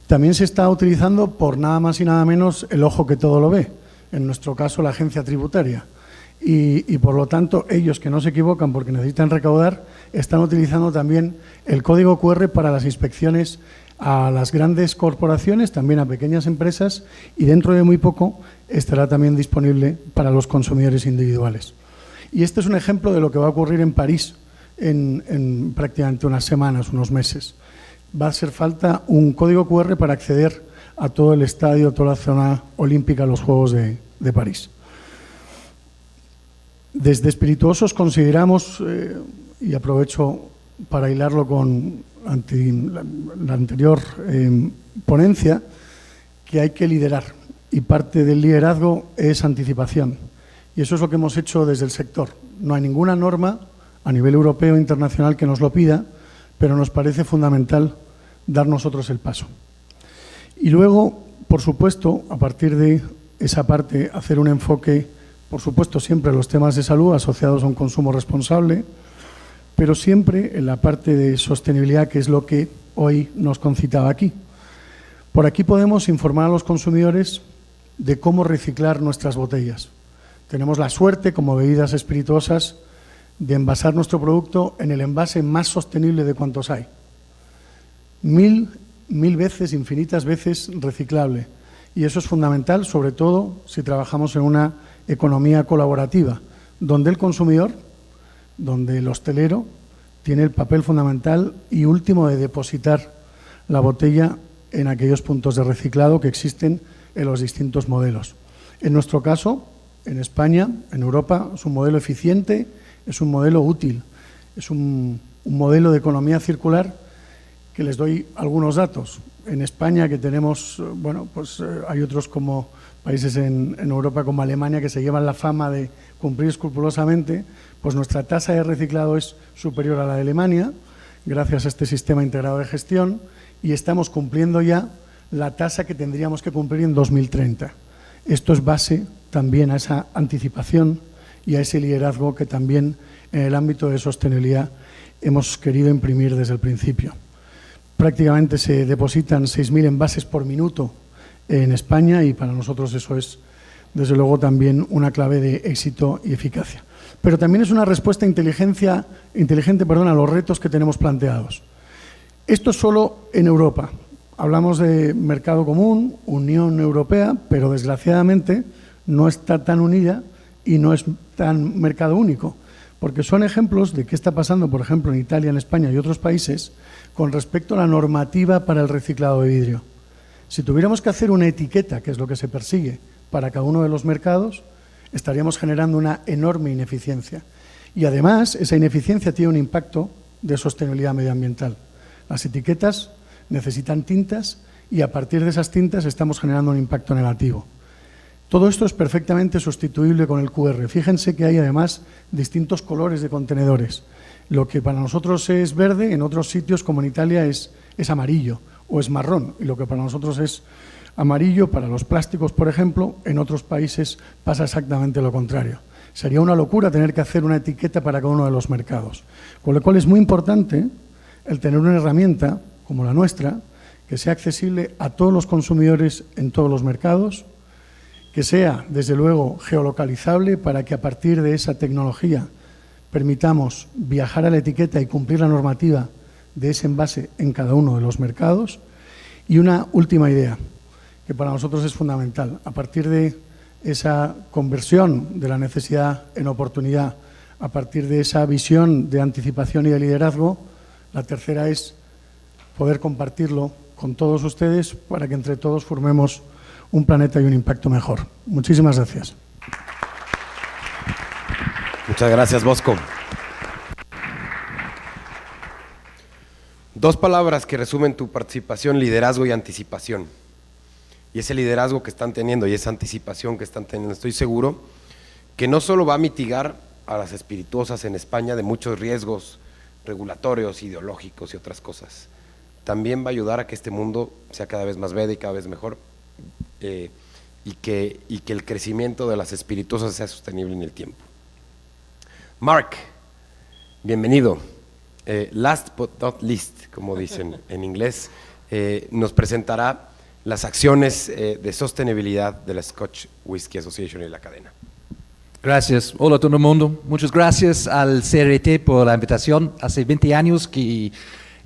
también se está utilizando por nada más y nada menos el ojo que todo lo ve, en nuestro caso la agencia tributaria. Y por lo tanto, ellos que no se equivocan porque necesitan recaudar, están utilizando también el código QR para las inspecciones a las grandes corporaciones, también a pequeñas empresas, y dentro de muy poco estará también disponible para los consumidores individuales. Y este es un ejemplo de lo que va a ocurrir en París en prácticamente unas semanas, unos meses. Va a hacer falta un código QR para acceder a todo el estadio, toda la zona olímpica, los Juegos de París. Desde Espirituosos consideramos, y aprovecho para hilarlo con la anterior ponencia, que hay que liderar, y parte del liderazgo es anticipación. Y eso es lo que hemos hecho desde el sector. No hay ninguna norma a nivel europeo e internacional que nos lo pida, pero nos parece fundamental dar nosotros el paso. Y luego, por supuesto, a partir de esa parte, hacer un enfoque, por supuesto, siempre en los temas de salud asociados a un consumo responsable, pero siempre en la parte de sostenibilidad, que es lo que hoy nos concitaba aquí. Por aquí podemos informar a los consumidores de cómo reciclar nuestras botellas. Tenemos la suerte, como bebidas espirituosas, de envasar nuestro producto en el envase más sostenible de cuantos hay. Mil veces, infinitas veces reciclable. Y eso es fundamental, sobre todo si trabajamos en una economía colaborativa, donde el consumidor, donde el hostelero tiene el papel fundamental y último de depositar la botella en aquellos puntos de reciclado que existen en los distintos modelos. En nuestro caso, en España, en Europa, es un modelo eficiente, es un modelo útil, es un modelo de economía circular que les doy algunos datos. En España, que tenemos, hay otros como países en Europa como Alemania que se llevan la fama de cumplir escrupulosamente, pues nuestra tasa de reciclado es superior a la de Alemania, gracias a este sistema integrado de gestión, y estamos cumpliendo ya la tasa que tendríamos que cumplir en 2030. Esto es base también a esa anticipación y a ese liderazgo que también en el ámbito de sostenibilidad hemos querido imprimir desde el principio. Prácticamente se depositan 6.000 envases por minuto en España y para nosotros eso es, desde luego, también una clave de éxito y eficacia. Pero también es una respuesta inteligente a los retos que tenemos planteados. Esto es solo en Europa. Hablamos de mercado común, Unión Europea, pero desgraciadamente no está tan unida y no es tan mercado único, porque son ejemplos de qué está pasando, por ejemplo, en Italia, en España y otros países con respecto a la normativa para el reciclado de vidrio. Si tuviéramos que hacer una etiqueta, que es lo que se persigue para cada uno de los mercados, estaríamos generando una enorme ineficiencia. Y además, esa ineficiencia tiene un impacto de sostenibilidad medioambiental. Las etiquetas necesitan tintas y a partir de esas tintas estamos generando un impacto negativo. Todo esto es perfectamente sustituible con el QR. Fíjense que hay además distintos colores de contenedores. Lo que para nosotros es verde, en otros sitios como en Italia es amarillo o es marrón. Y lo que para nosotros es amarillo, para los plásticos, por ejemplo, en otros países pasa exactamente lo contrario. Sería una locura tener que hacer una etiqueta para cada uno de los mercados. Con lo cual es muy importante el tener una herramienta como la nuestra, que sea accesible a todos los consumidores en todos los mercados, que sea, desde luego, geolocalizable para que a partir de esa tecnología permitamos viajar a la etiqueta y cumplir la normativa de ese envase en cada uno de los mercados. Y una última idea, que para nosotros es fundamental. A partir de esa conversión de la necesidad en oportunidad, a partir de esa visión de anticipación y de liderazgo, la tercera es poder compartirlo con todos ustedes para que entre todos formemos un planeta y un impacto mejor. Muchísimas gracias. Muchas gracias, Bosco. Dos palabras que resumen tu participación: liderazgo y anticipación. Y ese liderazgo que están teniendo y esa anticipación que están teniendo, estoy seguro que no solo va a mitigar a las espirituosas en España de muchos riesgos regulatorios, ideológicos y otras cosas, también va a ayudar a que este mundo sea cada vez más verde y cada vez mejor, y que el crecimiento de las espirituosas sea sostenible en el tiempo. Mark, bienvenido. Last but not least, como dicen en inglés, nos presentará las acciones de sostenibilidad de la Scotch Whisky Association y la cadena. Gracias. Hola a todo el mundo. Muchas gracias al CRT por la invitación. Hace 20 años que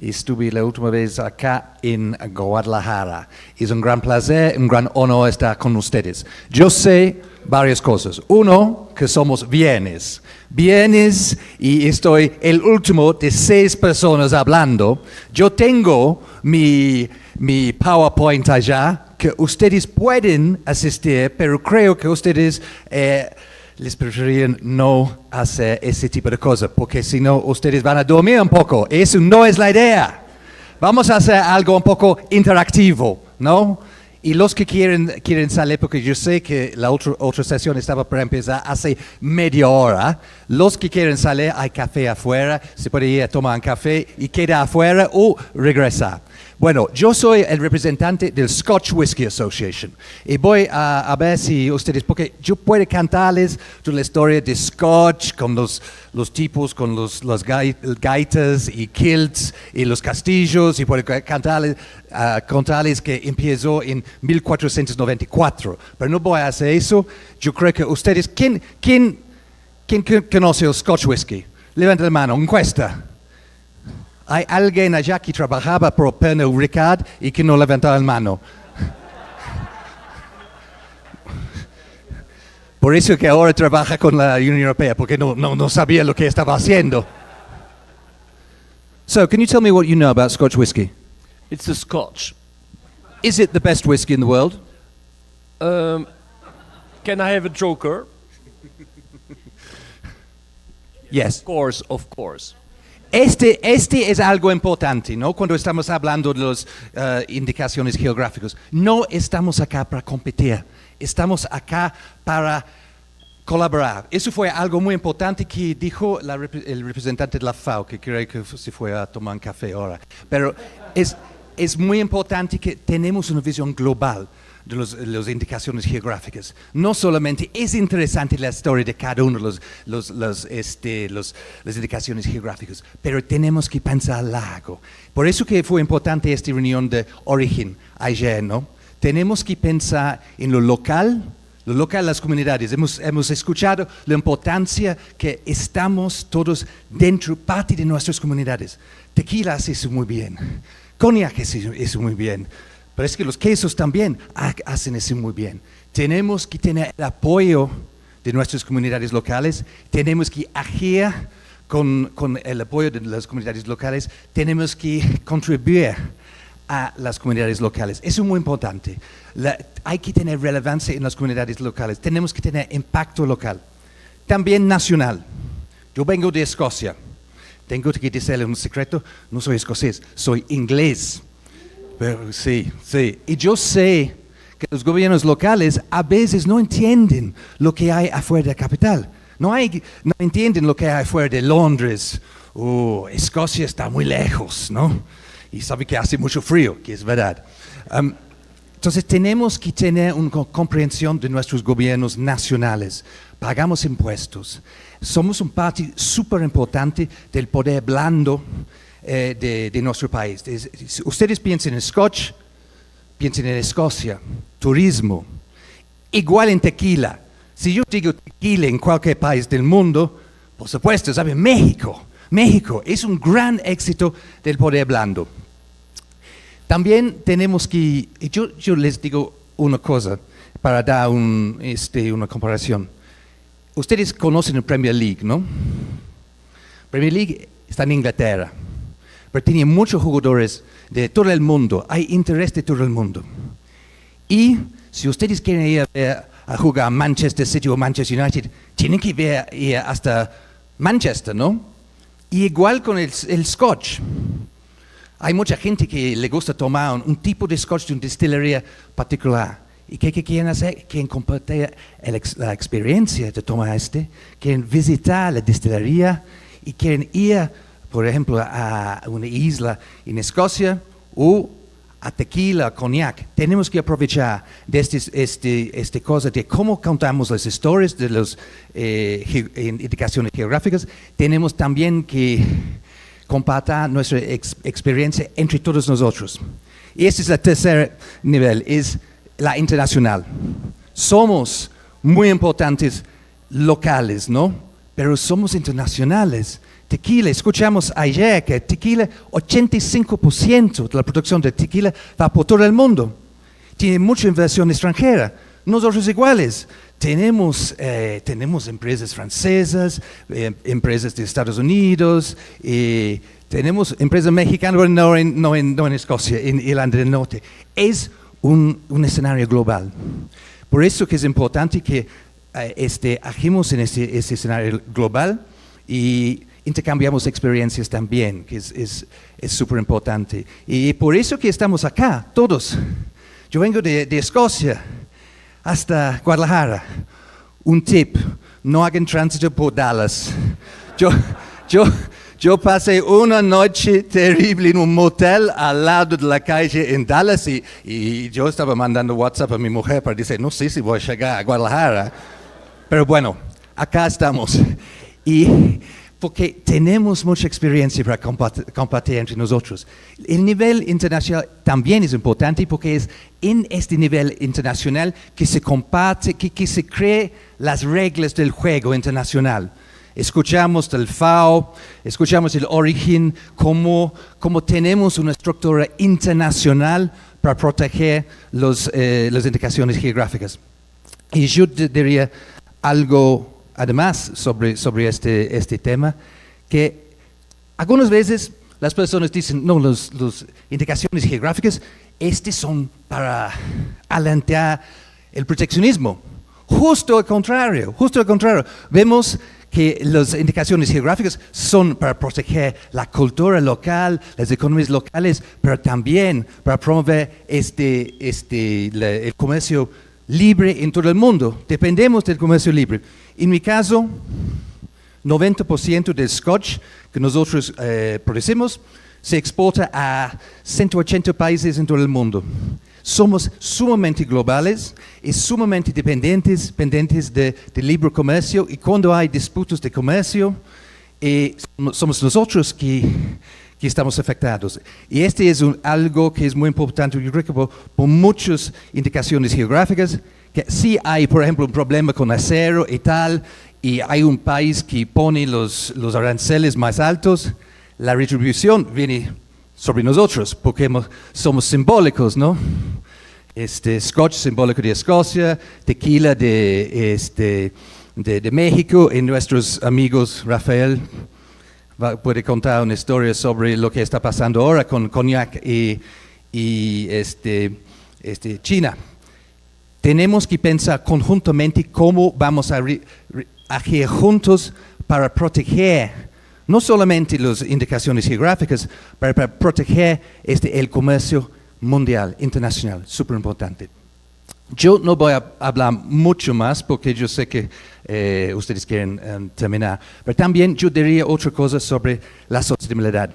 estuve la última vez acá en Guadalajara. Es un gran placer, un gran honor estar con ustedes. Yo sé varias cosas. Uno, que somos bienes, y estoy el último de 6 personas hablando. Yo tengo mi PowerPoint allá, que ustedes pueden asistir, pero creo que ustedes les preferirían no hacer ese tipo de cosas, porque si no, ustedes van a dormir un poco. Eso no es la idea. Vamos a hacer algo un poco interactivo, ¿no? Y los que quieren salir, porque yo sé que la otra sesión estaba para empezar hace media hora. Los que quieren salir, hay café afuera, se puede ir a tomar un café y quedar afuera o regresar. Bueno, yo soy el representante del Scotch Whisky Association y voy a ver si ustedes, porque yo puedo cantarles la historia de Scotch con los tipos, con los gaitas y kilts y los castillos, y puedo contarles que empezó en 1494, pero no voy a hacer eso. Yo creo que ustedes, ¿quién conoce el Scotch Whisky? Levanta la mano, encuesta. Hay alguien allá que trabajaba por Pernod Ricard y que no levantaba la mano. Por eso que ahora trabaja con la Unión Europea, porque no sabía lo que estaba haciendo. So, can you tell me what you know about Scotch whisky? It's a Scotch. Is it the best whisky in the world? Can I have a joker? Yes. Of course. Este es algo importante, ¿no? Cuando estamos hablando de las indicaciones geográficas. No estamos acá para competir, estamos acá para colaborar. Eso fue algo muy importante que dijo el representante de la FAO, que creo que se fue a tomar un café ahora. Pero es muy importante que tenemos una visión global de las indicaciones geográficas. No solamente es interesante la historia de cada uno de las indicaciones geográficas, pero tenemos que pensar largo. Por eso que fue importante esta reunión de origen ayer, ¿no? Tenemos que pensar en lo local, las comunidades. Hemos escuchado la importancia que estamos todos dentro, parte de nuestras comunidades. Tequila hace eso muy bien, cognac hace eso muy bien. Pero es que los quesos también hacen eso muy bien. Tenemos que tener el apoyo de nuestras comunidades locales, tenemos que agir con el apoyo de las comunidades locales, tenemos que contribuir a las comunidades locales. Eso es muy importante. Hay que tener relevancia en las comunidades locales, tenemos que tener impacto local. También nacional. Yo vengo de Escocia. Tengo que decirle un secreto, no soy escocés, soy inglés. Pero sí. Y yo sé que los gobiernos locales a veces no entienden lo que hay afuera de la capital. No entienden lo que hay afuera de Londres. Escocia está muy lejos, ¿no? Y sabe que hace mucho frío, que es verdad. Entonces tenemos que tener una comprensión de nuestros gobiernos nacionales. Pagamos impuestos. Somos un parte súper importante del poder blando de nuestro país. Ustedes piensen en Scotch, piensen en Escocia, turismo, igual en tequila. Si yo digo tequila en cualquier país del mundo, por supuesto, ¿saben? México es un gran éxito del poder blando. También tenemos que, yo les digo una cosa para dar una comparación. Ustedes conocen el Premier League, ¿no? Premier League está en Inglaterra, pero tiene muchos jugadores de todo el mundo, hay interés de todo el mundo. Y si ustedes quieren ir a jugar a Manchester City o Manchester United, tienen que ir hasta Manchester, ¿no? Y igual con el Scotch. Hay mucha gente que le gusta tomar un tipo de Scotch de una destilería particular. ¿Y qué quieren hacer? Quieren compartir la experiencia de tomar quieren visitar la destilería y quieren ir, por ejemplo, a una isla en Escocia o a tequila, cognac. Tenemos que aprovechar de esta cosa de cómo contamos las historias de las indicaciones geográficas. Tenemos también que compartir nuestra experiencia entre todos nosotros. Y este es el tercer nivel, es la internacional. Somos muy importantes locales, ¿no? Pero somos internacionales. Tequila, escuchamos ayer que tequila, 85% de la producción de tequila va por todo el mundo. Tiene mucha inversión extranjera. Nosotros iguales. Tenemos empresas francesas, empresas de Estados Unidos, tenemos empresas mexicanas, no en Escocia, en Irlanda del Norte. Es un escenario global. Por eso que es importante que agimos en este escenario global y intercambiamos experiencias también, que es súper importante. Y por eso que estamos acá, todos. Yo vengo de Escocia hasta Guadalajara. Un tip, no hagan tránsito por Dallas. Yo pasé una noche terrible en un motel al lado de la calle en Dallas y yo estaba mandando WhatsApp a mi mujer para decir, no sé si voy a llegar a Guadalajara. Pero bueno, acá estamos. Y porque tenemos mucha experiencia para compartir entre nosotros. El nivel internacional también es importante porque es en este nivel internacional que se comparte, que se cree las reglas del juego internacional. Escuchamos del FAO, escuchamos el Origen, cómo tenemos una estructura internacional para proteger las indicaciones geográficas. Y yo diría algo además sobre este tema, que algunas veces las personas dicen, no, las indicaciones geográficas, son para alentar el proteccionismo. Justo al contrario. Vemos que las indicaciones geográficas son para proteger la cultura local, las economías locales, pero también para promover el comercio libre en todo el mundo. Dependemos del comercio libre. En mi caso, 90% del scotch que nosotros producimos se exporta a 180 países en todo el mundo. Somos sumamente globales y sumamente dependientes de libre comercio, y cuando hay disputas de comercio, somos nosotros que estamos afectados. Y es algo que es muy importante, yo creo que por muchas indicaciones geográficas, que sí hay, por ejemplo, un problema con acero y tal, y hay un país que pone los aranceles más altos, la retribución viene sobre nosotros, porque somos simbólicos, ¿no? Scotch simbólico de Escocia, tequila de México, y nuestros amigos, Rafael, puede contar una historia sobre lo que está pasando ahora con cognac y China. Tenemos que pensar conjuntamente cómo vamos a agir juntos para proteger no solamente las indicaciones geográficas, para proteger el comercio mundial, internacional, súper importante. Yo no voy a hablar mucho más porque yo sé que ustedes quieren terminar, pero también yo diría otra cosa sobre la sostenibilidad.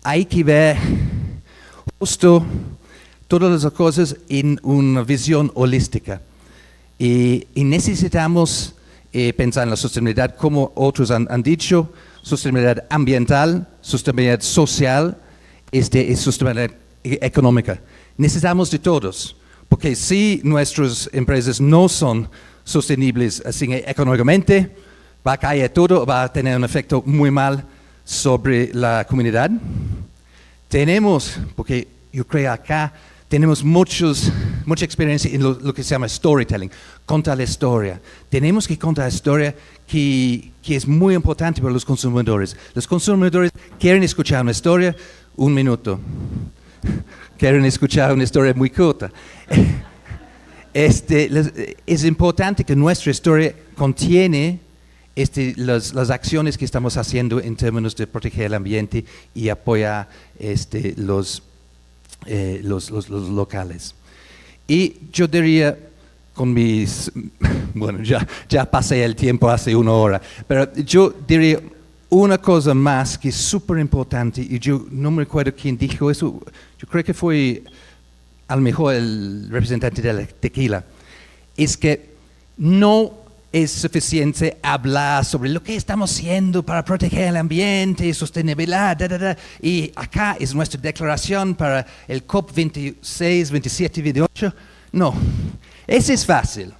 Hay que ver justo todas las cosas en una visión holística. Y necesitamos pensar en la sostenibilidad, como otros han dicho, sostenibilidad ambiental, sostenibilidad social, y sostenibilidad económica. Necesitamos de todos, porque si nuestras empresas no son sostenibles así económicamente, va a caer todo, va a tener un efecto muy mal sobre la comunidad. Porque yo creo acá, tenemos mucha experiencia en lo que se llama storytelling, contar la historia. Tenemos que contar la historia que es muy importante para los consumidores. Los consumidores quieren escuchar una historia, 1 minuto. Quieren escuchar una historia muy corta. Es importante que nuestra historia contiene las acciones que estamos haciendo en términos de proteger el ambiente y apoyar los locales. Y yo diría, bueno, ya pasé el tiempo hace 1 hora, pero yo diría una cosa más que es súper importante, y yo no me recuerdo quién dijo eso, yo creo que fue a lo mejor el representante de la tequila, es que no es suficiente hablar sobre lo que estamos haciendo para proteger el ambiente, sostenibilidad, y acá es nuestra declaración para el COP 26, 27 y 28. No, eso es fácil.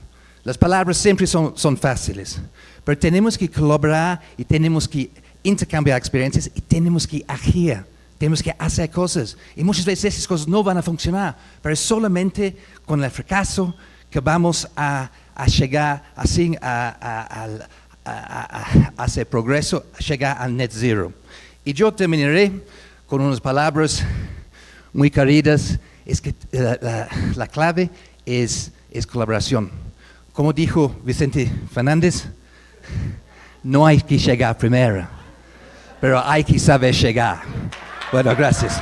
Las palabras siempre son fáciles, pero tenemos que colaborar y tenemos que intercambiar experiencias y tenemos que agir, tenemos que hacer cosas. Y muchas veces esas cosas no van a funcionar, pero es solamente con el fracaso que vamos a llegar así a hacer progreso, a llegar al net zero. Y yo terminaré con unas palabras muy queridas, es que la clave es colaboración. Como dijo Vicente Fernández, no hay que llegar primero, pero hay que saber llegar. Bueno, gracias.